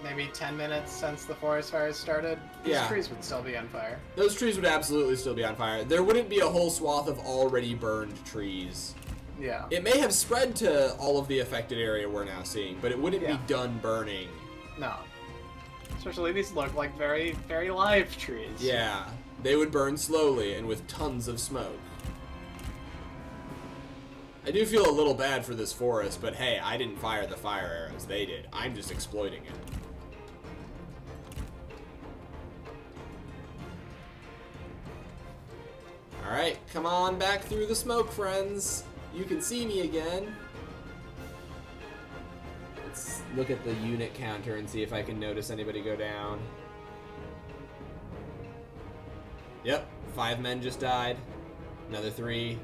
maybe 10 minutes since the forest fire started. These trees would still be on fire. Those trees would absolutely still be on fire. There wouldn't be a whole swath of already burned trees. Yeah. It may have spread to all of the affected area we're now seeing, but it wouldn't be Yeah. done burning. No. Especially these look like very, very live trees. Yeah, they would burn slowly and with tons of smoke. I do feel a little bad for this forest, but hey, I didn't fire the fire arrows. They did. I'm just exploiting it. Alright, come on back through the smoke, friends. You can see me again. Let's look at the unit counter and see if I can notice anybody go down. Yep, 5 men just died. Another 3.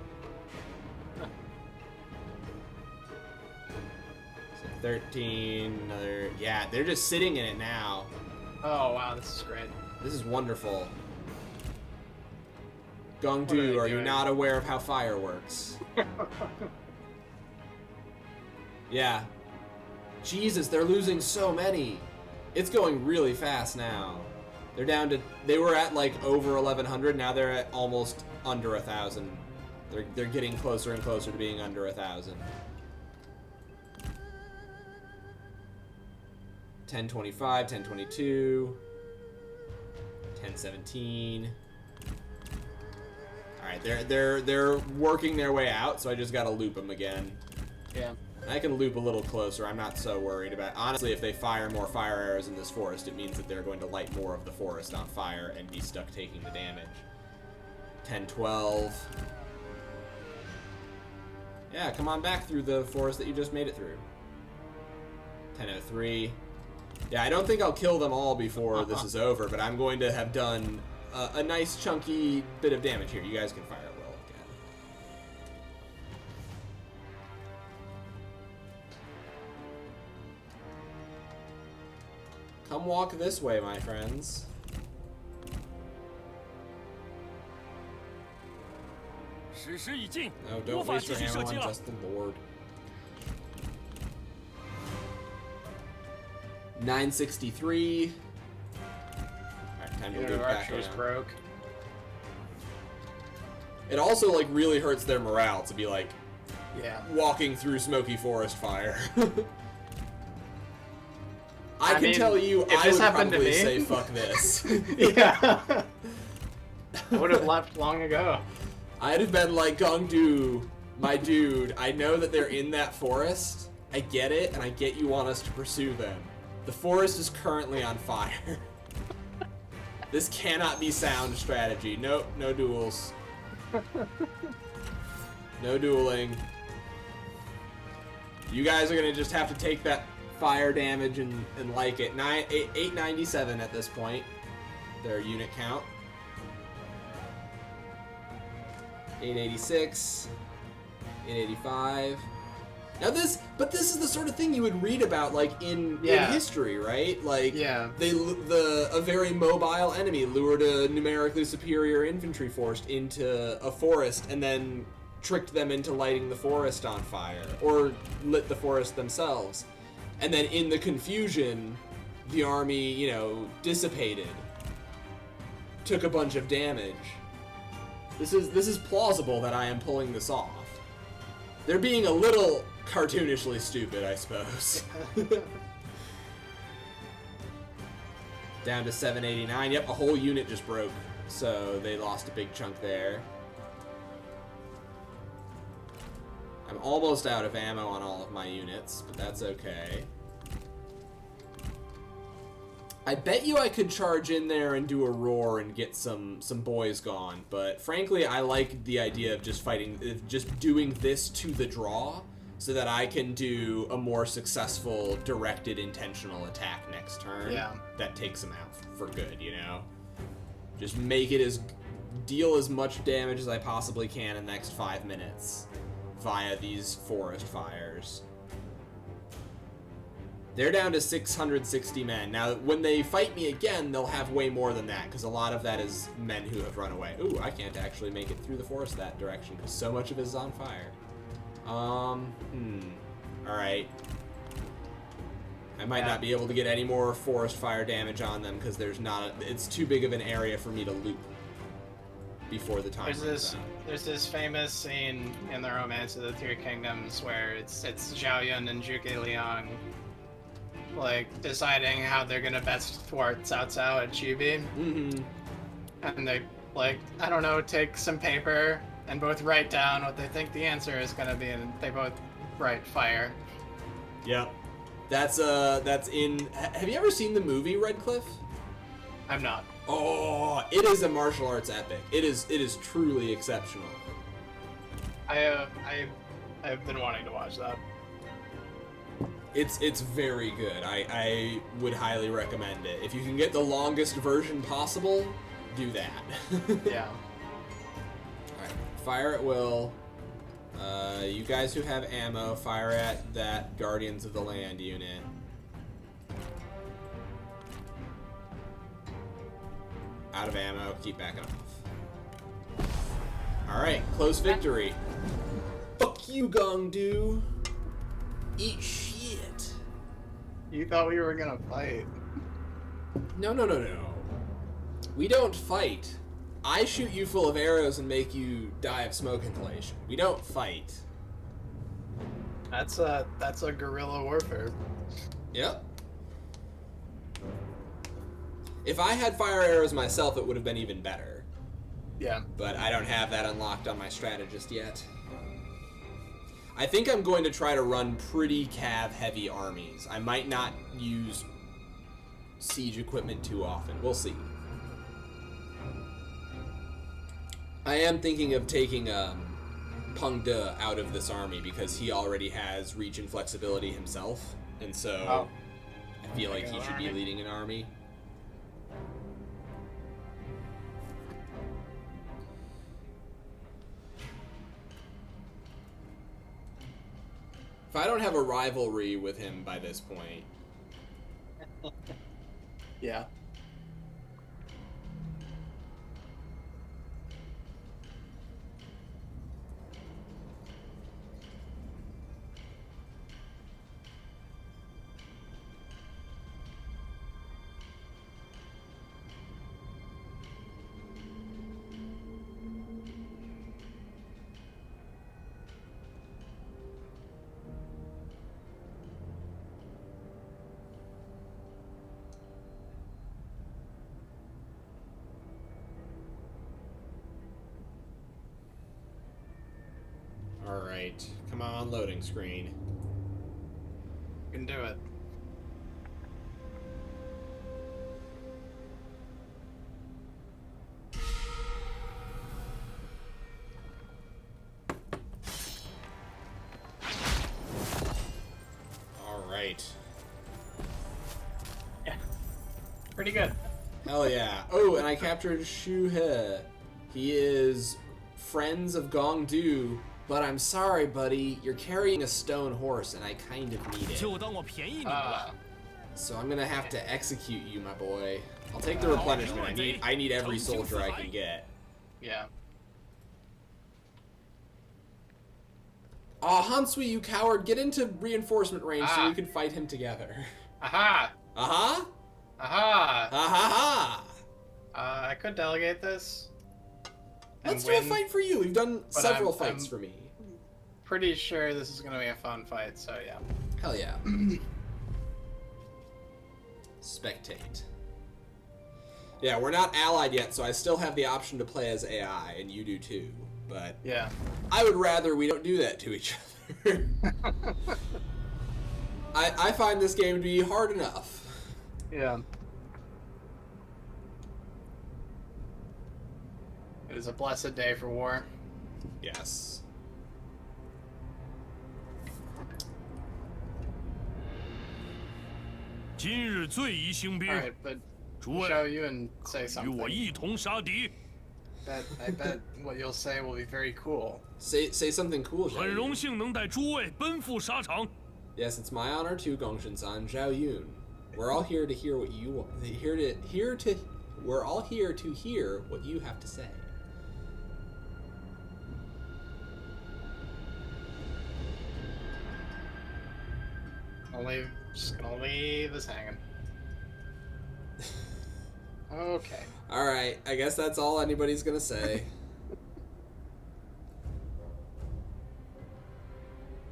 So 13, another... Yeah, they're just sitting in it now. Oh, wow, this is great. This is wonderful. What Gongdu, are are they you doing? not aware of how fire works? Yeah. Jesus, they're losing so many. It's going really fast now. They're down to... They were at like over 1,100. Now they're at almost under 1,000. They're getting closer and closer to being under 1,000. 1025, 1022, 1017. All right, they're working their way out, so I just gotta loop them again. Yeah. I can loop a little closer. I'm not so worried about. Honestly, if they fire more fire arrows in this forest, it means that they're going to light more of the forest on fire and be stuck taking the damage. 1012. Yeah, come on back through the forest that you just made it through. 1003. Yeah, I don't think I'll kill them all before this is over, but I'm going to have done a nice chunky bit of damage here. You guys can fire at will again. Come walk this way, my friends. No, don't waste your ammo on just the Lord. 963. Alright, time to Unit loop of back archers around. broke. It also, like, really hurts their morale to be, like, Yeah. walking through smoky forest fire. I can mean, tell you, if I this would happened to probably me- say fuck this. Yeah. I would have left long ago. I'd have been like, Gongdu, my dude, I know that they're in that forest. I get it, and I get you want us to pursue them. The forest is currently on fire. This cannot be sound strategy. Nope, no duels. No dueling. You guys are gonna just have to take that fire damage and like it. 897 at this point. Their unit count. 886. 885. Now this is the sort of thing you would read about, like, in history, right? Like, Yeah. a very mobile enemy lured a numerically superior infantry force into a forest and then tricked them into lighting the forest on fire, or lit the forest themselves. And then in the confusion, the army, you know, dissipated, took a bunch of damage. This is plausible that I am pulling this off. They're being a little cartoonishly stupid, I suppose. Down to 789. Yep, a whole unit just broke, so they lost a big chunk there. I'm almost out of ammo on all of my units, but that's okay. I bet you I could charge in there and do a roar and get some boys gone, but frankly, I like the idea of just doing this to the draw, so that I can do a more successful directed intentional attack next turn. Yeah. That takes them out for good, you know? Just deal as much damage as I possibly can in the next 5 minutes via these forest fires. They're down to 660 men. Now, when they fight me again, they'll have way more than that, because a lot of that is men who have run away. Ooh, I can't actually make it through the forest that direction, because so much of it is on fire. Alright. I might not be able to get any more forest fire damage on them, because it's too big of an area for me to loop before the time runs out. There's this famous scene in the Romance of the Three Kingdoms where it's Zhao Yun and Zhuge Liang, like, deciding how they're gonna best thwart Cao Cao at Chibi. Mm-hmm. And they, like, I don't know, take some paper and both write down what they think the answer is gonna be, and they both write fire. Yep. That's in... Have you ever seen the movie Red Cliff? I'm not. Oh, it is a martial arts epic. It is truly exceptional. I've been wanting to watch that. It's very good. I would highly recommend it. If you can get the longest version possible, do that. Yeah. Alright, fire at will. You guys who have ammo, fire at that Guardians of the Land unit. Out of ammo, keep backing off. Alright, close victory. Fuck you, Gongdu. Eat shit. You thought we were gonna fight. No. We don't fight. I shoot you full of arrows and make you die of smoke inhalation. We don't fight. That's a guerrilla warfare. Yep. If I had fire arrows myself, it would have been even better. Yeah. But I don't have that unlocked on my strategist yet. I think I'm going to try to run pretty cav-heavy armies. I might not use siege equipment too often. We'll see. I am thinking of taking Peng De out of this army because he already has reach and flexibility himself. And so I feel like he should be leading an army. If I don't have a rivalry with him by this point. Yeah. Alright, come on, loading screen. You can do it. Alright. Yeah. Pretty good. Hell yeah. Oh, and I captured Shu He. He is friends of Gongdu, but I'm sorry, buddy. You're carrying a stone horse, and I kind of need it. 就当我便宜你们了。 So I'm gonna have to execute you, my boy. I'll take the replenishment. I need every soldier I can get. Yeah. Aw, Hansui, you coward! Get into reinforcement range so we can fight him together. Aha! Aha! Aha! Ha ha I could delegate this. and Let's do a win. fight for you. We've done But several I'm fights for me. Pretty sure this is gonna be a fun fight, so yeah. Hell yeah. Spectate. Yeah, we're not allied yet, so I still have the option to play as AI, and you do too. But Yeah. I would rather we don't do that to each other. I find this game to be hard enough. Yeah. It is a blessed day for war. Yes. "今日最宜兴兵， Alright, but 诸位 show you and say 与 something. 我一同杀敌。 I bet what you'll say will be very cool. Say something cool, 很 Zhao 荣 Yun. 幸能带诸位奔赴沙场。 Yes, it's my honor too, Gongsun-san, Zhao Yun. We're all here to hear what you want. We're all here to hear what you have to say. Just gonna leave this hanging. Okay. Alright, I guess that's all anybody's gonna say.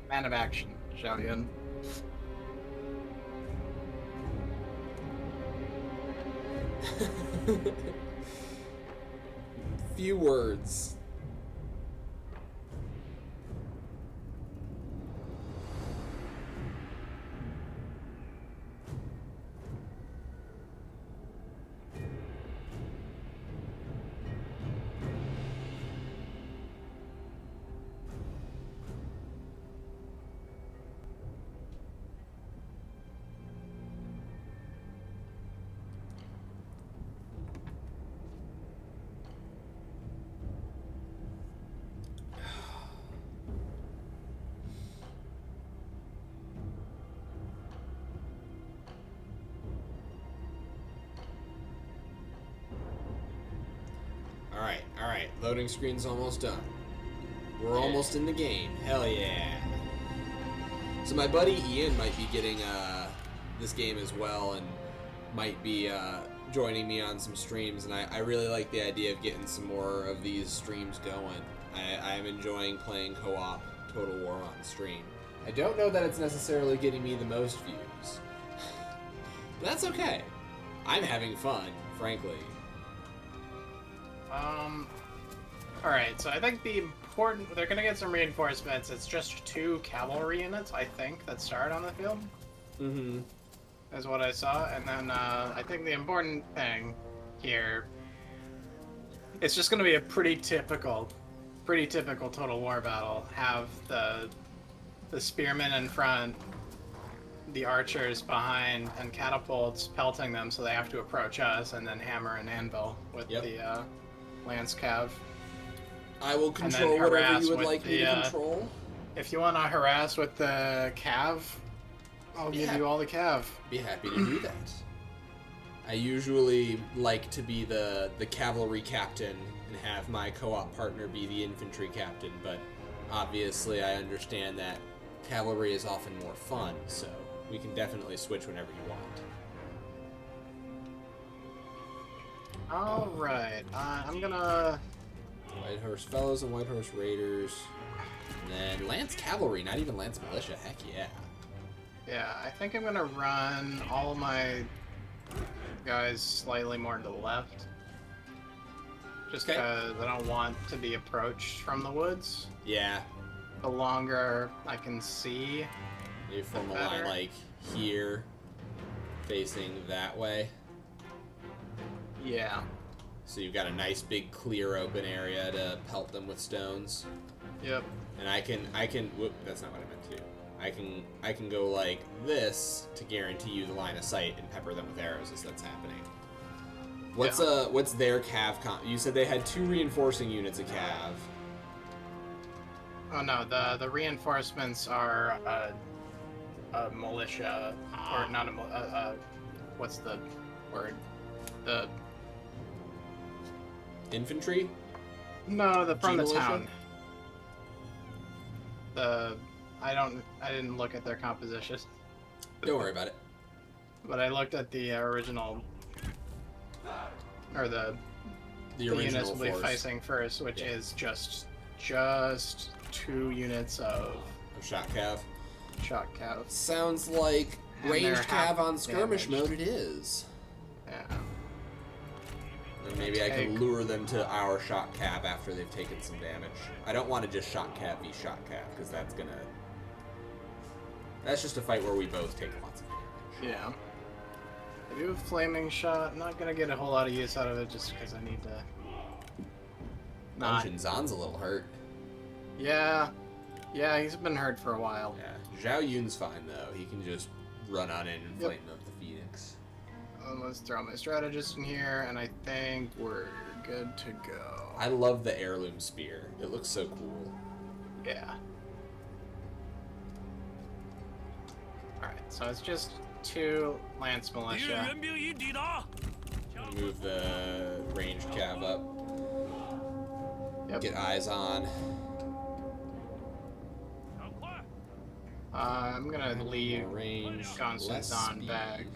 Man of action, Zhao Yun. Few words. Loading screen's almost done. We're almost in the game. Hell yeah. So my buddy Ian might be getting this game as well, and might be joining me on some streams, and I really like the idea of getting some more of these streams going. I'm enjoying playing co-op Total War on stream. I don't know that it's necessarily getting me the most views. But that's okay. I'm having fun, frankly. Alright, so I think they're gonna get some reinforcements. It's just 2 cavalry units, I think, that start on the field. Mm-hmm. Is what I saw. And then, I think the important thing here, it's just gonna be a pretty typical Total War battle. Have the spearmen in front, the archers behind, and catapults pelting them, so they have to approach us, and then hammer and anvil with the lance cav. I will control whatever you would like me to control. If you want to harass with the cav, I'll give you all the cav. Be happy to do that. I usually like to be the cavalry captain and have my co-op partner be the infantry captain, but obviously I understand that cavalry is often more fun, so we can definitely switch whenever you want. Alright, I'm gonna... White Horse Fellows and White Horse Raiders. And then Lance Cavalry, not even Lance Militia, heck yeah. Yeah, I think I'm gonna run all my guys slightly more to the left. Just because I don't want to be approached from the woods. Yeah. The longer I can see, You form a line like here, facing that way. Yeah. So you've got a nice big clear open area to pelt them with stones. Yep. And I can whoop, that's not what I meant to do. I can go like this to guarantee you the line of sight and pepper them with arrows as that's happening. What's their cav you said they had 2 reinforcing units of cav. Oh no, the reinforcements are a militia, or not a what's the word? The Infantry? No, from the G-militia? town. I didn't look at their composition. Don't worry about it. But I looked at the original, or the original units we'll be force. facing first, which is just 2 units of Shot cav. shot cav. Sounds like And they're ranged half cav on skirmish damaged. mode it is. Yeah. And maybe I can lure them to our shot cav after they've taken some damage. I don't want to just shot cav v shot cav, because that's just a fight where we both take lots of damage. Yeah. I do a flaming shot. I'm not gonna get a whole lot of use out of it just because I need to. Zan's a little hurt. Yeah. Yeah, he's been hurt for a while. Yeah. Zhao Yun's fine though. He can just run on in and flame up the Phoenix. Let's throw my strategist in here, and I think we're good to go. I love the heirloom spear. It looks so cool. Yeah. Alright, so it's just 2 lance 敌人 militia. 援兵已抵达， Move the ranged cav up. Yep. Get eyes on. 赶快！ I'm gonna leave More range. Gongsun less on speed. back.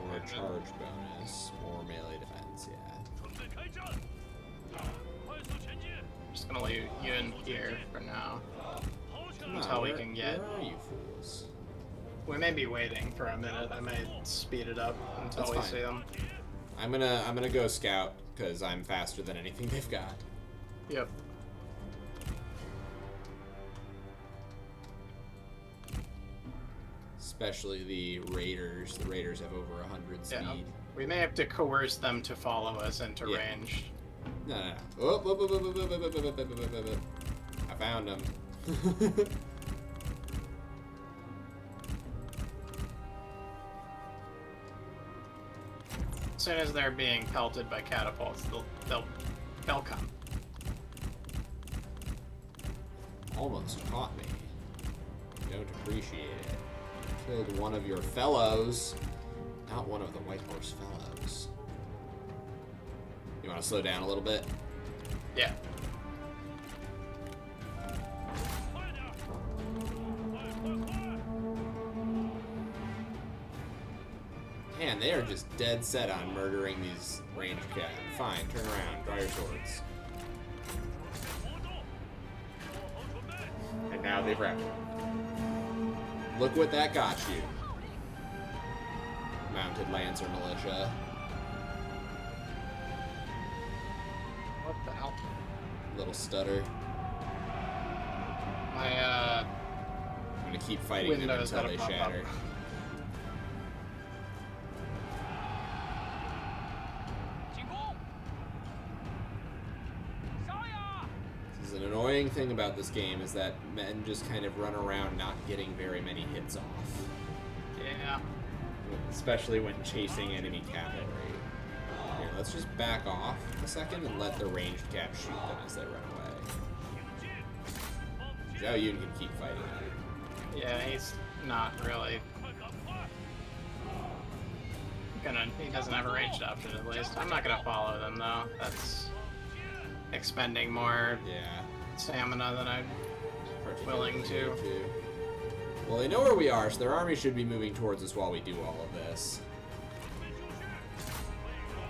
More charge bonus. More melee defense, yeah. 准备开战！快速前进！ Just gonna leave you in here for now. 跑起 Come 来！ on, Until we where- can get- Where are you fools? We may be waiting for a minute. I may speed it up until That's we fine. see them. I'm gonna go scout because I'm faster than anything they've got. Yep. Especially the raiders. The raiders have over 100 speed. Yeah. We may have to coerce them to follow us into Yeah. range. No. Oh, whoop, whoop, whoop, whoop, whoop, whoop, whoop, whoop, whoop, whoop, whoop, whoop. I found them. As soon as they're being pelted by catapults, they'll come. Almost caught me. Don't appreciate it. Killed one of your fellows. Not one of the White Horse fellows. You want to slow down a little bit? Yeah. Man, they are just dead set on murdering these ranged cat. Fine, turn around, draw your swords. And now they've wrapped it. Look what that got you. Mounted Lancer Militia. What the hell? Little stutter. My I'm gonna keep fighting them Windows until gotta they pop shatter. up. This is an annoying thing about this game is that men just kind of run around not getting very many hits off. Yeah. Especially when chasing enemy cavalry. Here, let's just back off a second and let the ranged cap shoot them as they run away. Zhao Yun can keep fighting. Yeah, he's not really gonna. He doesn't have a ranged option at least. I'm not gonna follow them though. That's expending more Yeah. stamina than I'm willing to. Well, they know where we are, so their army should be moving towards us while we do all of this.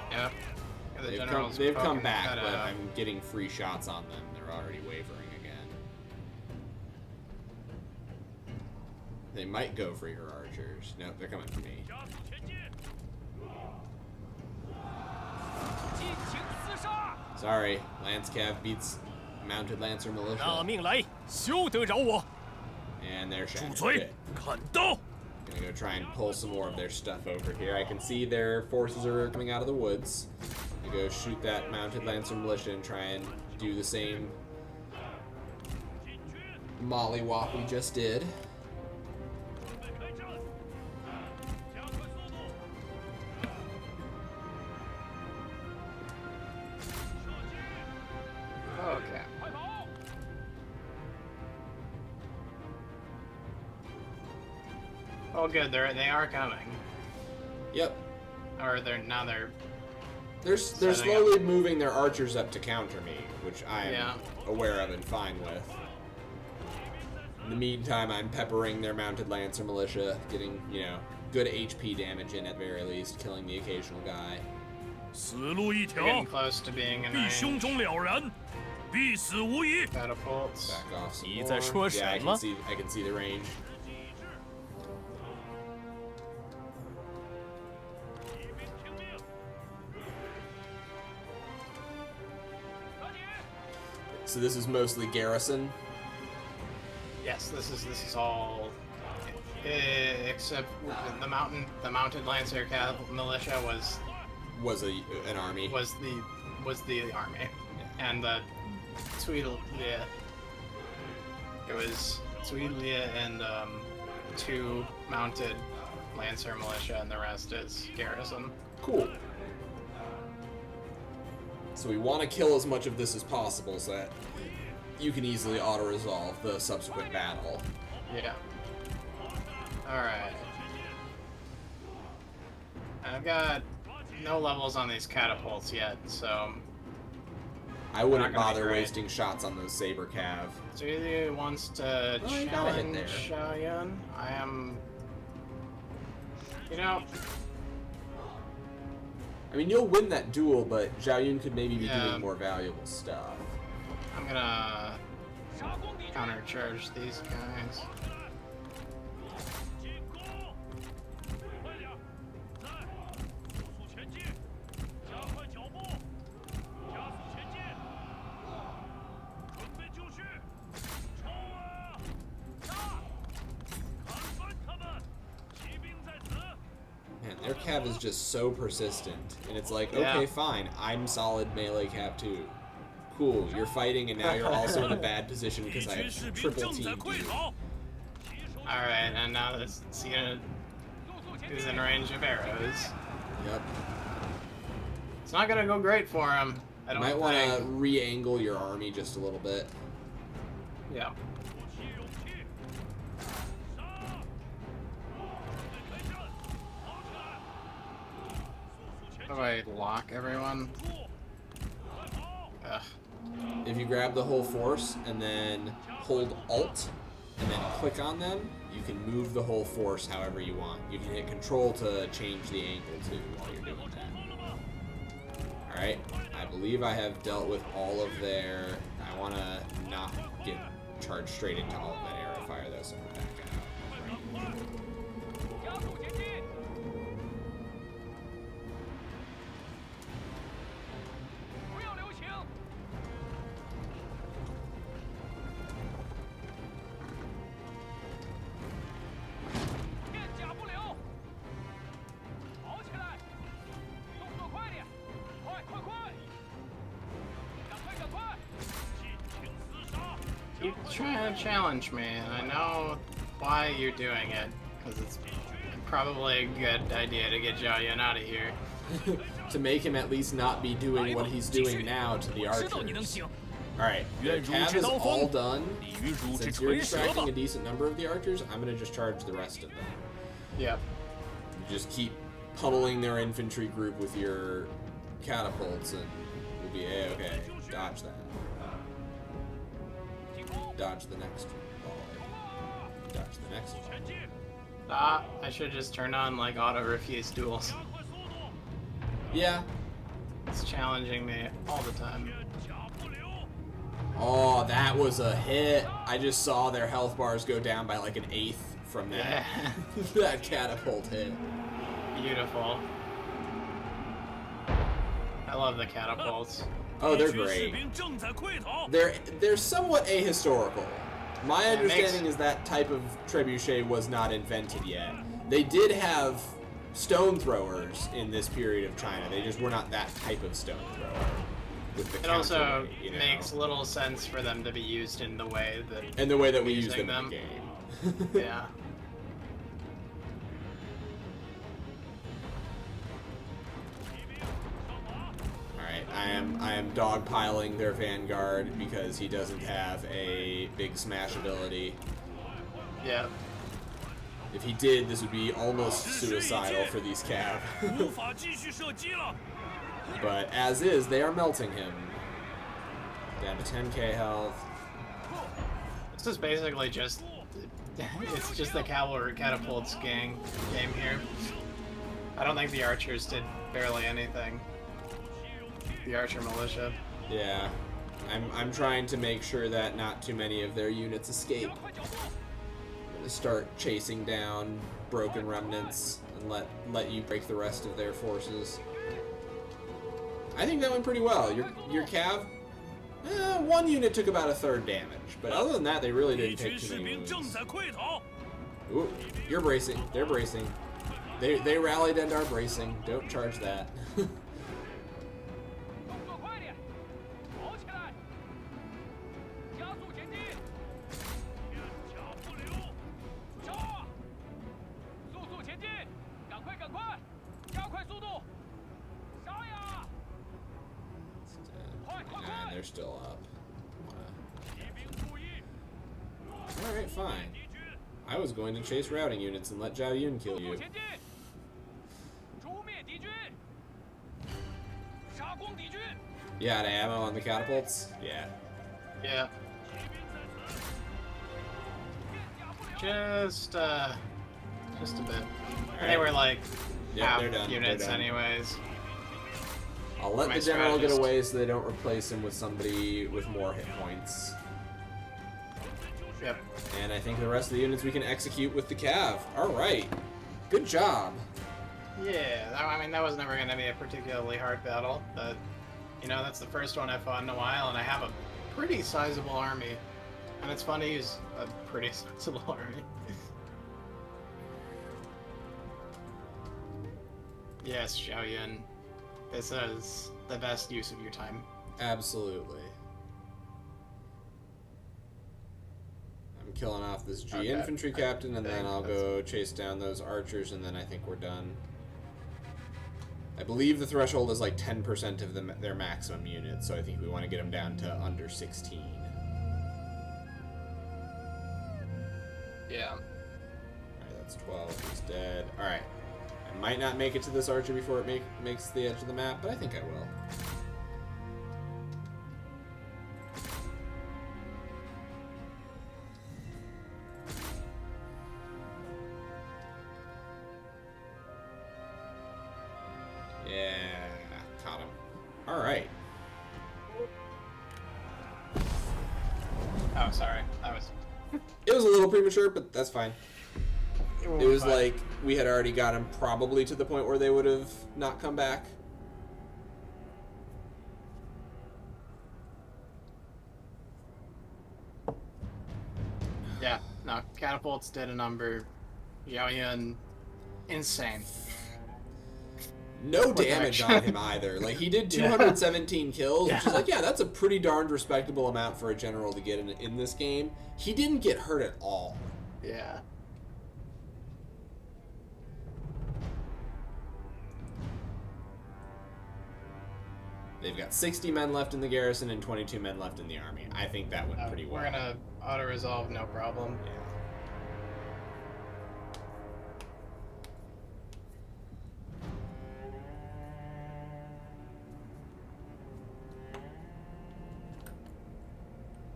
Yep. Yeah, the They've general's come poking back, their head but out. I'm getting free shots on them. They're already wavering again. They might go for your archers. Nope, they're coming for me. Sorry, Lance Cav beats Mounted Lancer 拿 Militia. 命来，休得扰我！ And they're 主 shattered. 锤 Good.，砍刀！ Gonna go try and pull some more of their stuff over here. I can see their forces are coming out of the woods. Gonna go shoot that Mounted Lancer Militia and try and do the same mollywop we just did. Okay. 快跑！ Oh, good. They are coming. Yep. Or they're They're Setting slowly moving their archers up to counter me, which I am Yeah. aware of and fine with. In the meantime, I'm peppering their Mounted Lancer Militia, getting, good HP damage in at very least, killing the occasional guy. 死路一 they're getting 条， close to being in 必胸 range. 中了然，必死无疑。 Catapults. Back off some 你 more. 在说 Yeah, I 什 can 么？ see I can see the range. 骑兵听命，抓紧！ So this is mostly garrison. Yes, this is all. Except the mounted Lancer militia Was an army. was the army, and the Tweedlia. It was Tweedlia and 2 mounted Lancer militia, and the rest is garrison. Cool. So we want to kill as much of this as possible so that you can easily auto-resolve the subsequent battle. Yeah. Alright. I've got no levels on these catapults yet, so I wouldn't Not gonna be bother great. wasting shots on those saber cav. Zuili wants to Oh, you got a hit challenge there. Xiaoyun. I am... You know, I mean, you'll win that duel, but Zhao Yun could maybe be Yeah. doing more valuable stuff. I'm gonna 杀光敌军！ countercharge these guys. 进攻！快点！在，速速前进！加快脚步！加速前进！准备就绪！冲啊！杀！砍翻他们！骑兵在此！ Man, their cav is just so persistent. And it's like, Yeah. okay, fine, I'm solid melee cav too. Cool, you're fighting and now you're also in a bad position 敌 because I 军 have 士兵 triple 正在 teamed 溃 you. 逃！骑手 Alright, and now this unit 速速前 is 进！ in range of arrows. Yep. It's not gonna go great for him. I You don't might want to think. re-angle your army just a little bit. Yeah. 鼓起勇气！杀！准备开战！跑起来！ How do I lock everyone? Ugh. If you grab the whole force and then hold Alt and then click on them, you can move the whole force however you want. You can hit Control to change the angle too while you're doing that. Alright, I believe I have dealt with all of their... I want to not get charged straight into all of that arrow fire though, so I'm back out. 加速前进！不要留情！片甲不留！跑起来！动作快点！快快快！赶快赶快！尽情厮杀！ Keep trying to challenge me, and I know why you're doing it, because it's probably a good idea to get Xiaoyan out of here. To make him at least not be doing what he's doing now to the 知道你能 archers. 行。 Alright, the 愿如 cav 之 is 刀 all 锋， done. 鲤鱼如之 Since you're 锤蛇 distracting 吧 a。decent number of the archers, I'm going to just charge the rest of them. Yep. You just keep pummeling their infantry group with your catapults and we'll be A-okay. Dodge that. Dodge the next one. Dodge the next one. 前进！ Ah, I should just turn on like auto refuse duels. 加快速度！ Yeah. It's challenging me all the time. 片甲不留！ Oh, that was a hit. I just saw their health bars go down by like an eighth from that, Yeah. that catapult hit. Beautiful. I love the catapults. Oh, they're 敌军士 great. 兵正在溃逃！ They're somewhat ahistorical. My It makes- understanding is that type of trebuchet was not invented yet. They did have stone throwers in this period of China. They just were not that type of stone thrower. With the It also counterweight, you know, makes little sense for them to be used in the way that. and the way that we using use them in them. the game. Yeah. Alright, I am dogpiling their vanguard because he doesn't have a big smash ability. Yeah. If he did, this would be almost suicidal for these cav. 无法继续射击了！ But as is, they are melting him. Down to 10k health. This is basically just. It's just the cavalry catapults game here. I don't think the archers did barely anything. The archer militia. Yeah. I'm trying to make sure that not too many of their units escape. 加快脚步！ I'm gonna start chasing down broken remnants and let you break the rest of their forces. I think that went pretty well. Your cav, one unit took about a third damage, but other than that, they really 敌 didn't take 军 too 士 many 兵正 wounds. 在溃逃！ Ooh, you're bracing. They're bracing. They rallied and are bracing. Don't charge that. 动作快点！跑起来！加速前进！片甲不留！杀！速速前进！赶快赶快！加快速度！杀呀！快快 9, 快！ they're still up. 骑兵注意！ Alright, fine. 敌军！ I was going to chase routing units and let Zhao Yun kill 速 you. 前进！诛灭敌军！杀光敌军！ You out of ammo on the catapults? Yeah. Yeah. 骑兵在此！片甲不留！ Just a bit. They Alright. were like Yep, half they're done, they're units done. anyways. I'll let My the general get strategist. away so they don't replace him with somebody with more hit points. Yep. And I think the rest of the units we can execute with the cav. Alright. Good job. Yeah, I mean, that was never going to be a particularly hard battle, but, you know, that's the first one I've fought in a while, and I have a pretty sizable army. And it's fun to use a pretty sizable army. Yes, Xiaoyan. This is the best use of your time. Absolutely. I'm killing off this G Okay. infantry captain, and then think I'll that's- go chase down those archers, and then I think we're done. I believe the threshold is like 10% of their maximum units, so I think we want to get them down to under 16. Yeah. Alright, that's 12. He's dead. Alright. I might not make it to this archer before it makes the edge of the map, but I think I will. Yeah, caught him. All right. Oh, sorry. It was a little premature, but that's fine. It was fine. like we had already got him probably to the point where they would have not come back. Yeah, no, catapults did a number. Xiaoyan, insane. No What damage the on heck? him either. Like, he did Yeah. 217 kills, which is Yeah. like, yeah, that's a pretty darned respectable amount for a general to get in this game. He didn't get hurt at all. Yeah. They've got 60 men left in the garrison and 22 men left in the army. I think that went pretty well. We're gonna auto-resolve, no problem. Yeah.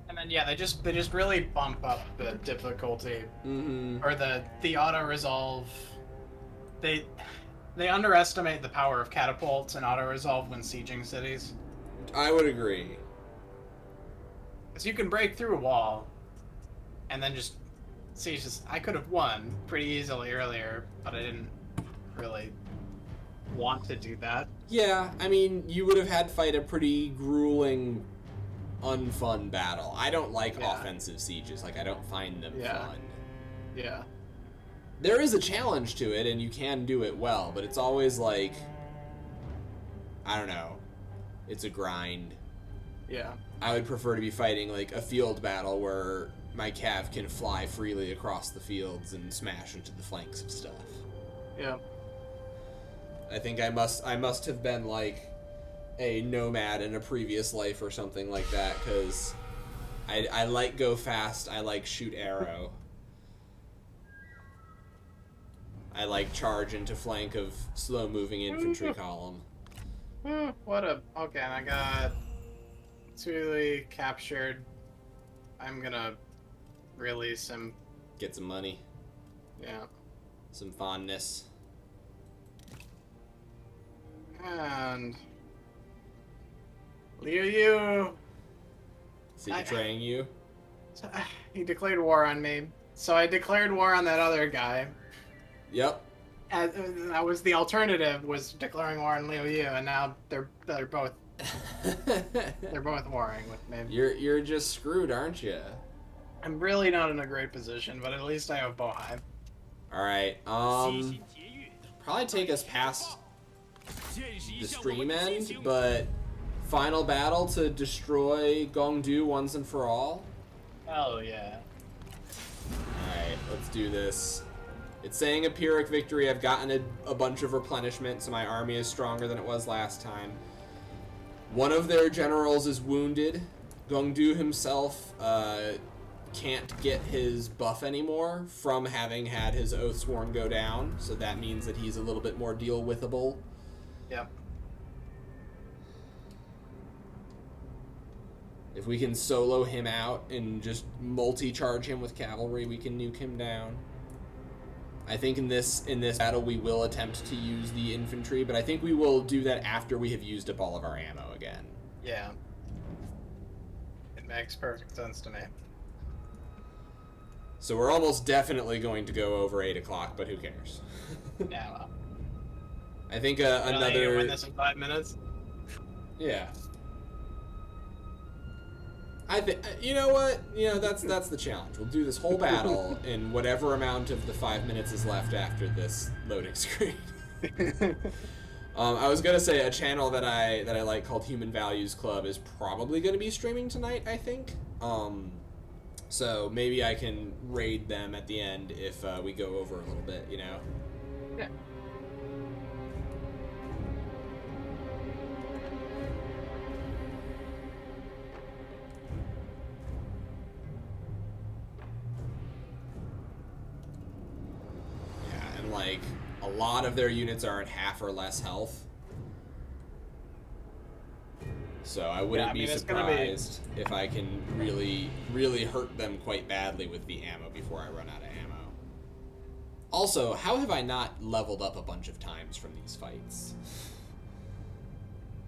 And then yeah, they just really bump up the difficulty Mm-hmm. or the auto-resolve. They underestimate the power of catapults and auto-resolve when sieging cities. I would agree. Because you can break through a wall and then just siege this. I could have won pretty easily earlier, but I didn't really want to do that. Yeah, I mean, you would have had to fight a pretty grueling, unfun battle. I don't like Yeah. offensive sieges. Like, I don't find them Yeah. fun. Yeah. There is a challenge to it, and you can do it well, but it's always like, I don't know, it's a grind. Yeah. I would prefer to be fighting like a field battle where my cav can fly freely across the fields and smash into the flanks of stuff. Yeah. I think I must have been like a nomad in a previous life or something like that, because I like go fast, I like shoot arrow. I like charge into flank of slow moving infantry column. What a... Okay, and I got Tuli captured. I'm gonna release him. Get some money, Yeah. some fondness. And... Liu Yu! Is he betraying you? He declared war on me. So I declared war on that other guy. Yep. And that was the alternative, was declaring war on Liu Yu, and now they're both warring with me. You're just screwed, aren't you? I'm really not in a great position, but at least I have Bohai. All right. 悉心节约， Probably take us past 见识一 the 下我 stream 们的激 end, 情。 but final battle to destroy Gongdu once and for all. Oh yeah. Alright, let's do this. It's saying a Pyrrhic victory. I've gotten a bunch of replenishment, so my army is stronger than it was last time. One of their generals is wounded. Gongdu himself can't get his buff anymore from having had his Oathsworn go down, so that means that he's a little bit more deal-withable. Yep. If we can solo him out and just multi-charge him with cavalry, we can nuke him down. I think in this battle we will attempt to use the infantry, but I think we will do that after we have used up all of our ammo again. Yeah. It makes perfect sense to me. So we're almost definitely going to go over 8 o'clock, but who cares? Yeah, well. I think Really, you another... win this in 5 minutes? Yeah. I think, you know what? You know, that's the challenge. We'll do this whole battle in whatever amount of the 5 minutes is left after this loading screen. I was gonna say a channel that I like called Human Values Club is probably gonna be streaming tonight, I think. So maybe I can raid them at the end if we go over a little bit, you know? Yeah. Yeah, and like A lot of their units are at half or less health. So I wouldn't be it's gonna be- surprised if I can really, really hurt them quite badly with the ammo before I run out of ammo. Also, how have I not leveled up a bunch of times from these fights?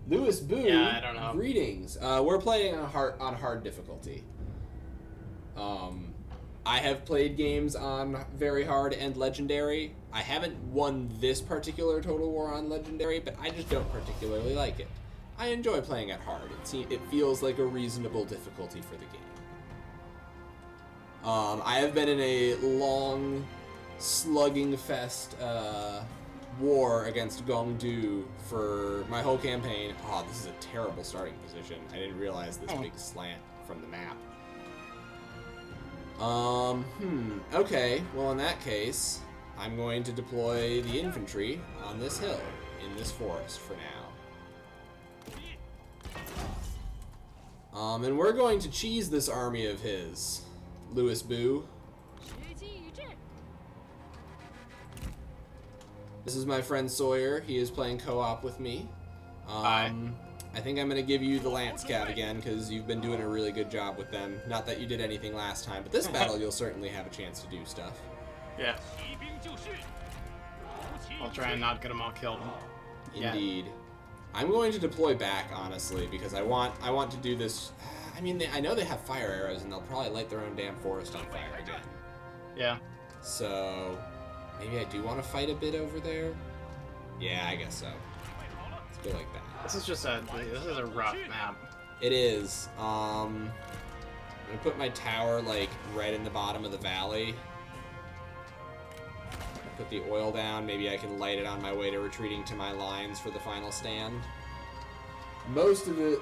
Lewis Boo, Yeah, I don't know. greetings. We're playing on hard difficulty. I have played games on very hard and legendary. I haven't won this particular Total War on legendary, but I just don't particularly like it. I enjoy playing at hard. It feels like a reasonable difficulty for the game. I have been in a long, slugging fest war against Gongsun for my whole campaign. Oh, this is a terrible starting position. I didn't realize this big slant from the map. Okay, well in that case, I'm going to deploy the infantry on this hill, in this forest for now. And we're going to cheese this army of his, Lewis Boo. 虚惊一掷。 This is my friend Sawyer. He is playing co-op with me. Hi. I think I'm going to give you the Lance Cav again, because you've been doing a really good job with them. Not that you did anything last time, but this battle you'll certainly have a chance to do stuff. Yeah. 骑兵就绪，如期 I'll try and not get them all killed. Yeah. Indeed. I'm going to deploy back, honestly, because I want to do this. I mean, I know they have fire arrows, and they'll probably light their own damn forest on fire again. Yeah. So maybe I do want to fight a bit over there. Yeah, I guess so. Let's go like that. This is just a rough map. It is. I'm gonna put my tower like right in the bottom of the valley. Put the oil down. Maybe I can light it on my way to retreating to my lines for the final stand. Most of it.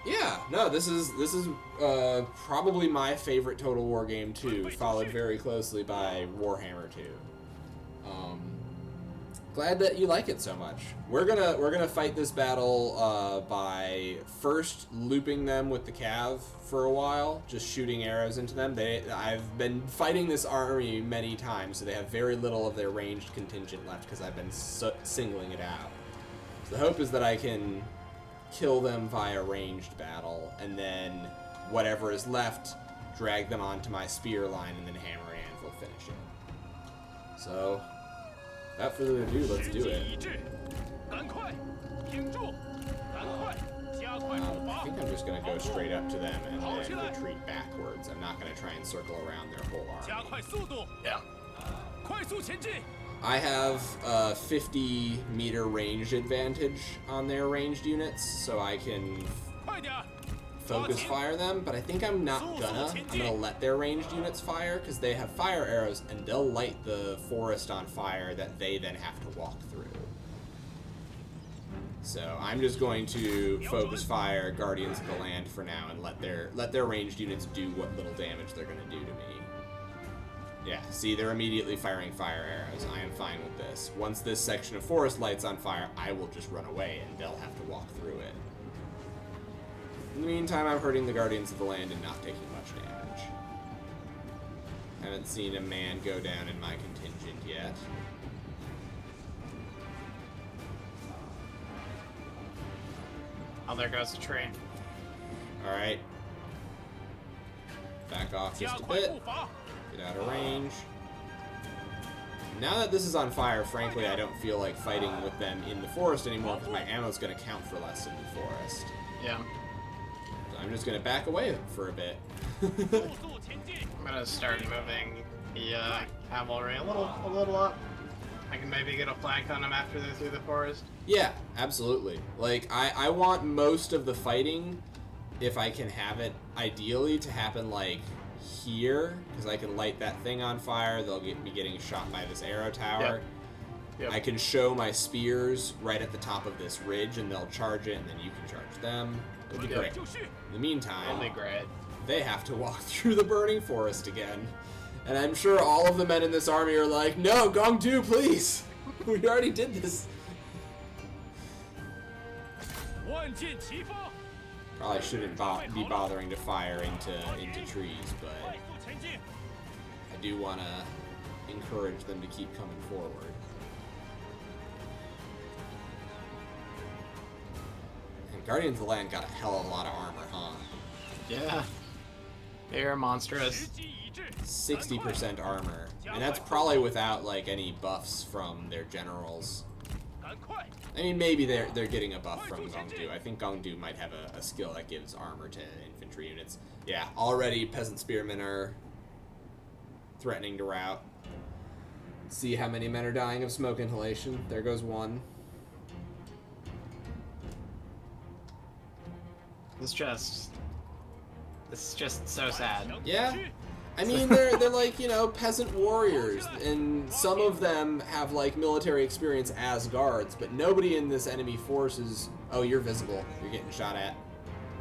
Yeah, no, this is probably my favorite Total War game too, followed very closely by Warhammer 2. Glad that you like it so much. We're gonna fight this battle by first looping them with the cav for a while, just shooting arrows into them. I've been fighting this army many times, so they have very little of their ranged contingent left because I've been singling it out. So the hope is that I can kill them via ranged battle, and then whatever is left, drag them onto my spear line, and then hammer and anvil finish it. So, without further ado, let's 时 do 机 it. 一致，赶快挺住，赶快加快步 I 伐。 think I'm just gonna go straight up to them and then retreat backwards. I'm not gonna try and circle around their whole 加 army. 快速度， Yeah. 快速前进。 I have a 50-meter range advantage on their ranged units, so I can 快点， focus fire them, but I think I'm not gonna. I'm gonna let their ranged units fire, because they have fire arrows, and they'll light the forest on fire that they then have to walk through. So I'm just going to focus fire Guardians of the Land for now, and let their ranged units do what little damage they're gonna do to me. Yeah, see, they're immediately firing fire arrows. I am fine with this. Once this section of forest lights on fire, I will just run away, and they'll have to walk through it. In the meantime, I'm hurting the Guardians of the Land and not taking much damage. Haven't seen a man go down in my contingent yet. Oh, there goes the tree. Alright. Back off 加 just a 快 bit. 步伐， Get out of range. Now that this is on fire, frankly, I don't feel like fighting with them in the forest anymore because my ammo's going to count for less in the forest. Yeah. So I'm just going to back away for a bit. 速速前进， I'm gonna start moving the cavalry a little up. I can maybe get a flank on them after they're through the forest. Yeah, absolutely. Like, I want most of the fighting, if I can have it, ideally, to happen, like, here, because I can light that thing on fire. They'll be getting shot by this arrow tower. Yep. I can show my spears right at the top of this ridge, and they'll charge it, and then you can charge them. It'll be great. 就绪， In the meantime, That'll be great. they have to walk through the burning forest again. And I'm sure all of the men in this army are like, no, Gongdu, please! We already did this. 万箭齐发， Probably shouldn't be bothering to fire into trees, but 快速前进， I do want to encourage them to keep coming forward. Guardians of the Land got a hell of a lot of armor, huh? Yeah. They're monstrous. 时机已至， 60% armor. And that's probably without, like, any buffs from their generals. 赶快！ I mean, maybe they're getting a buff from Gongdu. I think Gongdu might have a skill that gives armor to infantry units. Yeah, already peasant spearmen are threatening to rout. See how many men are dying of smoke inhalation. There goes one. It's just so sad. 向 Yeah. 前去 I mean, they're like, you know, peasant warriors, and some of them have, like, military experience as guards, but nobody in this enemy force is... Oh, you're visible. You're getting shot at.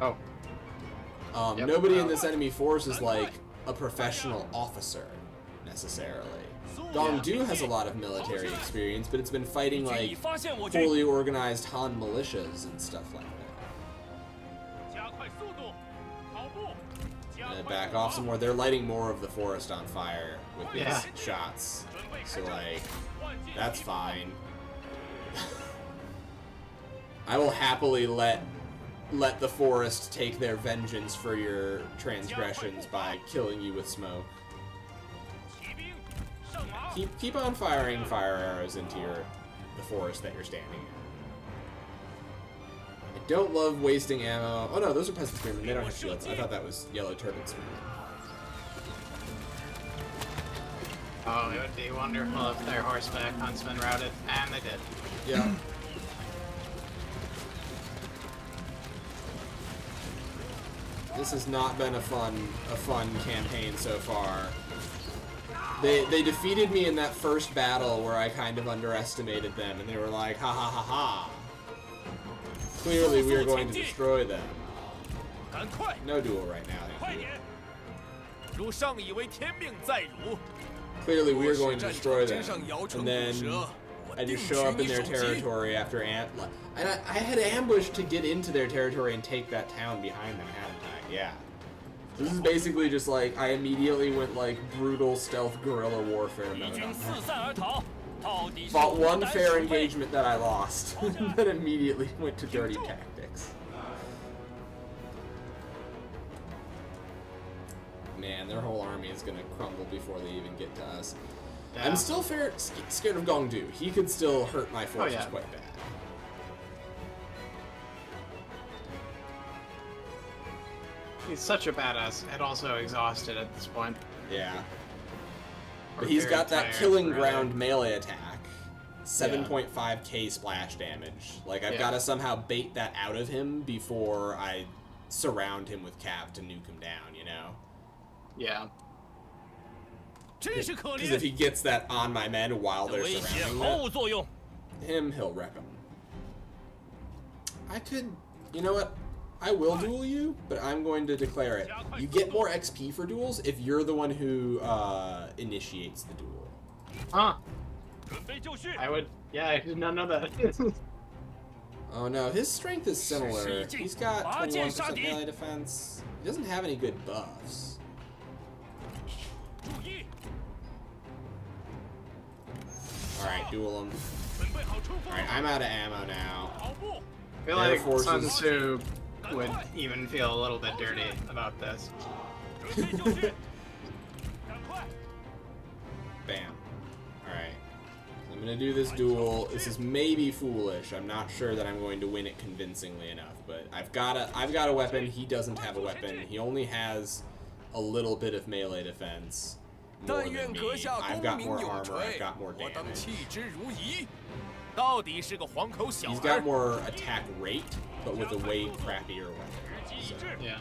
Oh. Yep. Nobody in this enemy force is, like, a professional officer, necessarily. Gongdu has a lot of military experience, but it's been fighting, 已 like, 发现我军， fully organized Han militias and stuff like that. 加快速度，跑步，加 And 快 back 步 off 伐 some more. They're lighting more of the forest on fire with these Yeah. shots. 准备 So, 开战， like, 万箭 that's 齐 fine. I will happily let the forest take their vengeance for your transgressions by killing you with smoke. 骑兵上马， Keep on firing fire arrows into the forest that you're standing in. I don't love wasting ammo. Oh no, those are peasant spearmen. They don't have shields. I thought that was yellow turban spearmen. Oh, it would be wonderful if their horseback huntsmen routed, and they did. Yeah. This has not been a fun campaign so far. They defeated me in that first battle where I kind of underestimated them, and they were like, ha ha ha ha. Clearly we are going to destroy them. 赶快， No duel right now. 快 Thank you. 点！如上以为天命在汝， Clearly we are 若 going 是 to 战 destroy 场 them. 真上摇成 And 骨 then 折，我 I 定 just 取 show up in 你 their 首级。 territory after and I had ambushed to get into their territory and take that town behind them, hadn't I? Yeah. This is basically just like I immediately went like brutal stealth guerrilla warfare 敌 mode. 军 on 四 that. 散而逃，到底是 Fought 无 one 胆 fair 鼠辈。 engagement that I lost, then immediately went to dirty tactics. Man, their whole army is gonna crumble before they even get to us. Yeah. I'm still scared of Gongdu. He could still hurt my forces yeah. quite bad. He's such a badass, and also exhausted at this point. Yeah. Or But he's very got that tired, killing rather. ground melee attack. 7.5k splash damage. Like, I've Yeah. got to somehow bait that out of him before I surround him with cav to nuke him down, you know? Yeah. 真是可 Because if 怜， he gets that on my men while 的 they're 威胁 surrounding 毫 them, 无作用。 him, he'll wreck him. I could... You know what? I will duel you, but I'm going to declare it. You get more XP for duels if you're the one who initiates the duel. Huh. 准备就绪， I would. Yeah, I did not know that. Oh no, his strength is similar. 是是 He's got 拔剑杀 21% 敌 melee defense. He doesn't have any good buffs. 注意， Alright, duel him. 准备好出发， Alright, I'm out of ammo now. 跑步， I feel Their like forces- Sun Tzu would even feel a little bit dirty about this. 准备就绪，赶快， Bam. Alright. I'm gonna do this duel. This is maybe foolish. I'm not sure that I'm going to win it convincingly enough, but I've got a weapon. He doesn't have a weapon. He only has a little bit of melee defense. More 但 than 愿 me. 阁下 I've 功 got 名 more 有 armor. I've 垂， got more 我等 damage. 弃之如饴。到底是个黄口小 He's got 儿。 more attack rate, but with a way crappier weapon. 时机已 So, 至， Yeah.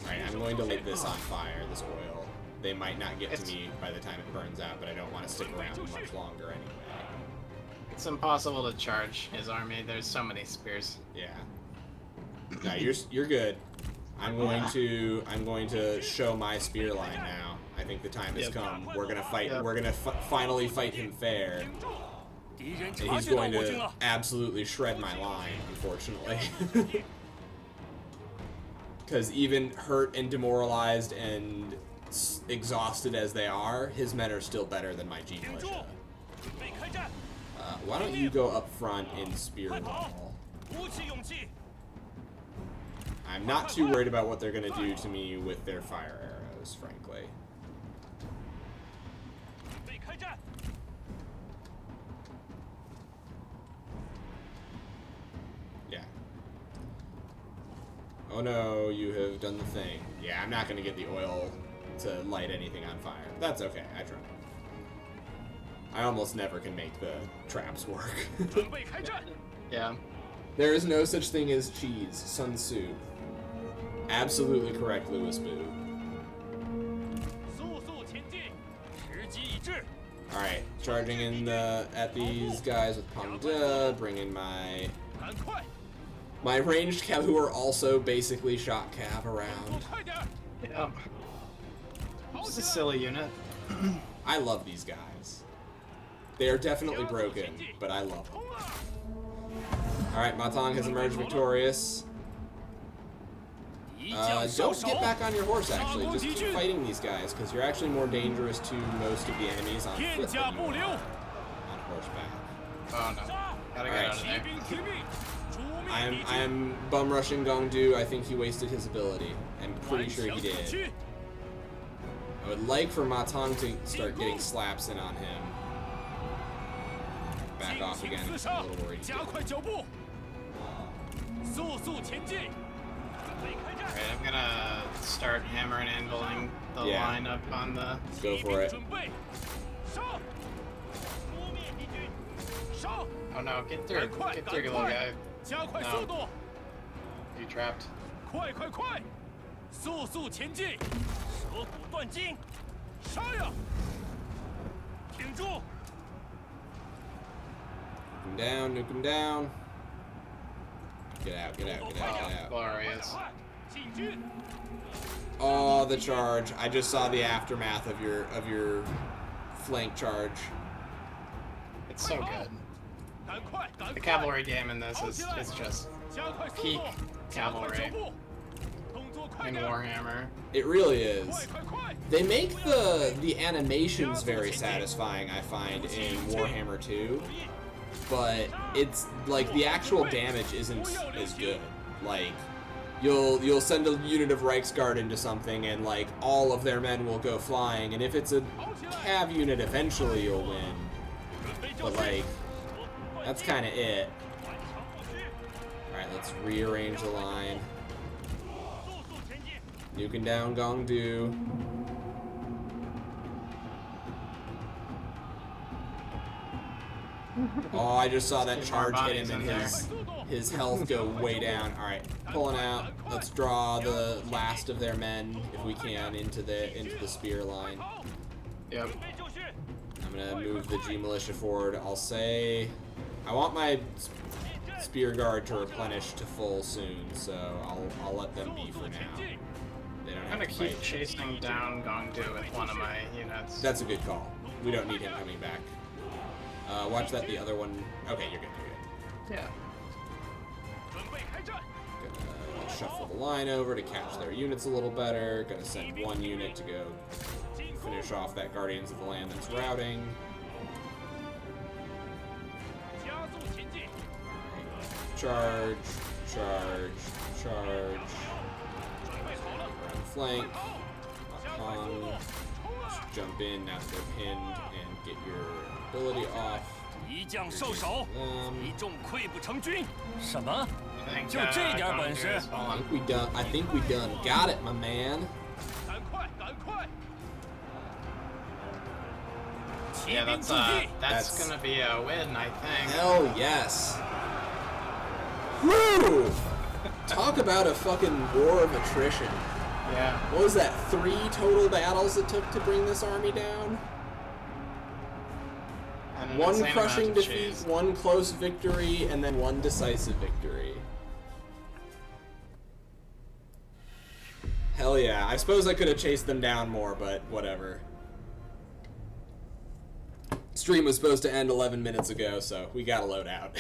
alright, I'm going to light this on fire, this oil. They might not get to It's- me by the time it burns out, but I don't want to stick around much longer anyway. It's impossible to charge his army. There's so many spears. Yeah. No, you're good. I'm going to show my spear line now. I think the time has Yep. come. We're gonna fight. Yep. We're gonna finally fight him fair. 顶住，敌人 And 察 he's 觉到 going 我军 to 了， absolutely shred my line, unfortunately. Because even hurt and demoralized and exhausted as they are, his men are still better than my G 顶住 militia.，准备开战， Why don't you go up front in spear 快跑 wall?，鼓起勇气， I'm not too worried about what they're gonna do to me with their fire arrows, frankly. 准备开战。 Yeah. Oh no, you have done the thing. Yeah, I'm not gonna get the oil to light anything on fire. That's okay, I tried. I almost never can make the traps work. 准备开战。 Yeah. There is no such thing as cheese, Sun Tzu. Absolutely correct, Louis Boo. 速速前进，时机已至。 Alright, charging in at these guys with Pangde, bringing my 赶快， ranged cav who are also basically shot cav 动 around. 快点儿！ Yeah. 跑 It's 起 a 来！ silly unit. I love these guys. They are definitely broken, but I love them. 冲啊！ Alright, Matang has emerged victorious. 一将上 Don't 手。 get back on your horse, actually. Just keep fighting these guys, because you're actually more dangerous to most of the enemies on 天 foot 下 than 不 you 留， are on horseback. Oh no. 杀！ Gotta get Alright. out of 骑 there. 兵听命，诛灭敌军， I'm bum rushing Gongdu. I think he wasted his ability. I'm 顽 pretty sure 强 he 死 did. 去。 I would like for Matang to start getting slaps in on him. Back 尽 off 情 again. 厮 I'm a 杀 little worried. 加快脚步，速速前进，准备开战。 Alright, I'm gonna start hammer and anviling the Yeah. line up on the. Go 骑 for 兵 it. 准备，杀！诛灭敌军，杀！ Oh no, get through, 赶快， get 赶 through, little 快 guy. 加快 No. 速度， You trapped. 快快快，速速前进，蛇骨断筋，杀呀！挺住！ Nuke him down, nuke him down. Get out, get out, get out, get out. 快 Glorious. 快，进军！ Oh, the charge. I just saw the aftermath of your flank charge. It's so good. 赶快，赶 The 快！ cavalry game in this is just 加快速 peak 度，加快 cavalry 脚步，动作快 in 点！ Warhammer. It really 快 is. 快快！ They make the animations very satisfying, I find, in Warhammer 2, but it's like the actual damage isn't as good. Like you'll send a unit of Reichsguard into something and like all of their men will go flying, and if it's a cav unit eventually you'll win. 准备就 But 绪， like 断 that's 筋 kind of it. 顽强不屈， Alright, let's rearrange the line. 速速前进！ Nuking down Gongdu. Oh, I just saw that Get more charge hit bodies him and in there. his health go way down. Alright, pulling out. Let's draw the last of their men, if we can, into the spear line. 好， Yep. 准备就绪， I'm gonna move the G militia forward. I'll say I want my spear guard to replenish to full soon, so I'll let them be 速 for 速前 now. 进！ They don't I'm have gonna to keep fight. chasing down Gongdu with one of my units. That's a good call. We don't need him coming back. Watch that the other one. Okay, you're good. You're good. Yeah. 准备开战！ Gonna shuffle the line over to catch their units a little better. Gonna send one unit to go 进攻！ finish off that Guardians of the Land that's routing. 加速前进！ Charge, charge, charge. 准备好了， Around the flank. 好，加快速 Matang. 度，冲啊！ Jump in now that they're pinned and get your ability off. 一将受首， Um, 一众溃不成军。什么？ I think, 就这点本 Gongdu 事 is fallen. I think we done got it, my man. 赶快，赶快！骑 Yeah, 兵 that's 驻地， that's That's- gonna be a win, I think. Hell yes. Woo! Talk about a fucking war of attrition. Yeah. What was that? 3 total battles it took to bring this army down? And an One insane amount crushing of defeat, cheese. one close victory, and then one decisive victory. Hell yeah. I suppose I could have chased them down more, but whatever. Stream was supposed to end 11 minutes ago, so we gotta load out.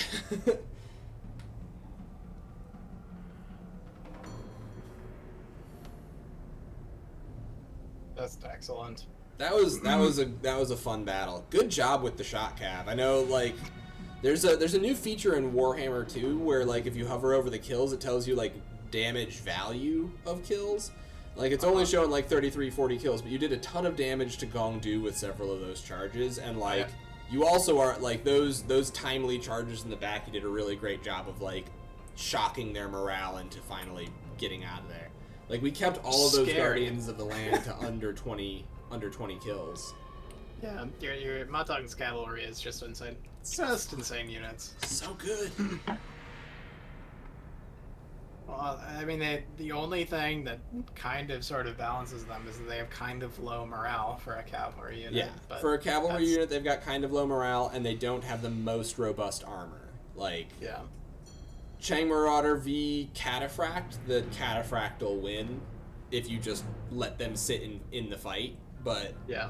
That's excellent. That was a fun battle. Good job with the shot cav. I know like there's a new feature in Warhammer 2 where like if you hover over the kills it tells you like damage value of kills. Like, it's only showing like 33, 40 kills, but you did a ton of damage to Gongdu with several of those charges, and like, you also are, like, those timely charges in the back, you did a really great job of, like, shocking their morale into finally getting out of there. Like, we kept all of those Guardians of the Land to under 20 kills. Yeah, your Matang's cavalry is just insane. Just insane units. So good. Well, I mean, the only thing that kind of sort of balances them is that they have kind of low morale for a cavalry unit. Yeah, but for a cavalry unit, they've got kind of low morale, and they don't have the most robust armor. Like, yeah. Chang Marauder v. Cataphract, the Cataphract will win if you just let them sit in the fight, but yeah.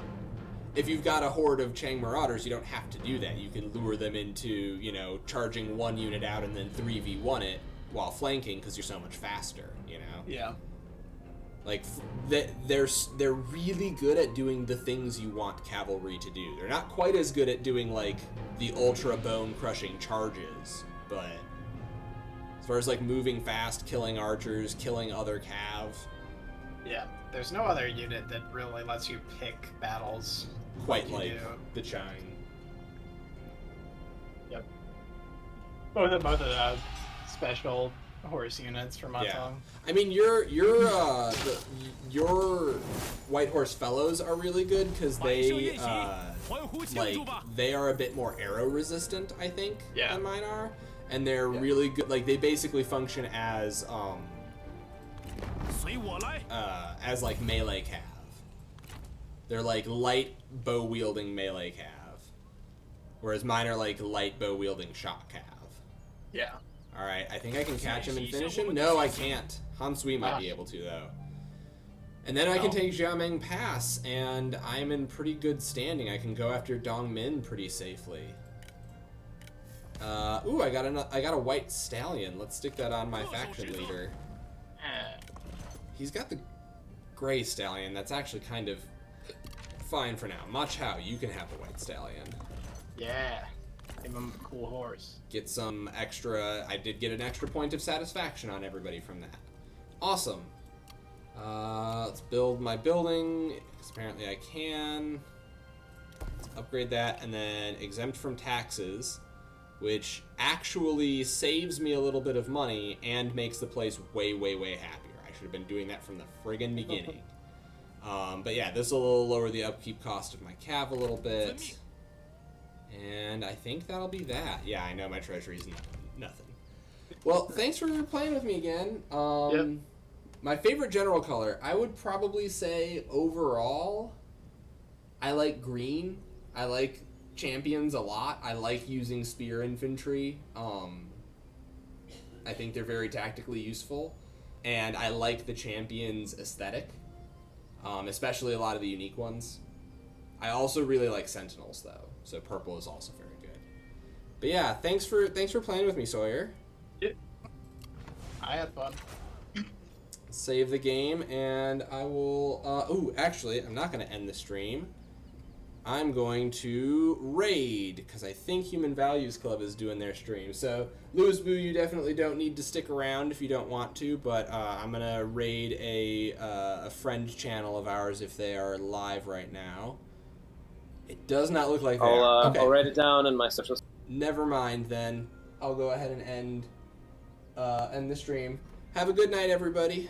if you've got a horde of Chang Marauders, you don't have to do that. You can lure them into, you know, charging one unit out and then 3v1 it while flanking because you're so much faster, you know? Yeah. Like, they're really good at doing the things you want cavalry to do. They're not quite as good at doing, like, the ultra bone-crushing charges, but as far as, like, moving fast, killing archers, killing other cav... Yeah, there's no other unit that really lets you pick battles quite like the Chang. Yep. Both of the special horse units from Matang. Yeah. I mean, your White Horse Fellows are really good because they they are a bit more arrow resistant, I think, than mine are, and they're really good. Like, they basically function as like melee cav. They're like light bow wielding melee cav, whereas mine are like light bow wielding shot cav. Yeah. All right, I think I can catch him and finish him. No, I can't. Han Sui might be able to though. And then I can take Jiameng Pass, and I'm in pretty good standing. I can go after Dong Min pretty safely. Ooh, I got a white stallion. Let's stick that on my faction leader. He's got the gray stallion. That's actually kind of fine for now. Ma Chao, you can have the white stallion. Yeah. Give him a cool horse. Get some extra... I did get an extra point of satisfaction on everybody from that. Awesome. Let's build my building, because apparently I can. Let's upgrade that, and then exempt from taxes, which actually saves me a little bit of money and makes the place way, way, way happier. I should have been doing that from the friggin' beginning. But yeah, this will lower the upkeep cost of my cav a little bit. And I think that'll be that. Yeah, I know my treasury's nothing. Well, thanks for playing with me again. My favorite general color, I would probably say overall, I like green. I like champions a lot. I like using spear infantry. I think they're very tactically useful. And I like the champions aesthetic, especially a lot of the unique ones. I also really like sentinels though. So purple is also very good. But yeah, thanks for playing with me, Sawyer. Yep. I had fun. Save the game, and I will... ooh, actually, I'm not going to end the stream. I'm going to raid, because I think Human Values Club is doing their stream. So, Louis Boo, you definitely don't need to stick around if you don't want to, but I'm going to raid a friend channel of ours if they are live right now. It does not look like they are. Okay. I'll write it down in my social. Never mind, then. I'll go ahead and end the stream. Have a good night, everybody.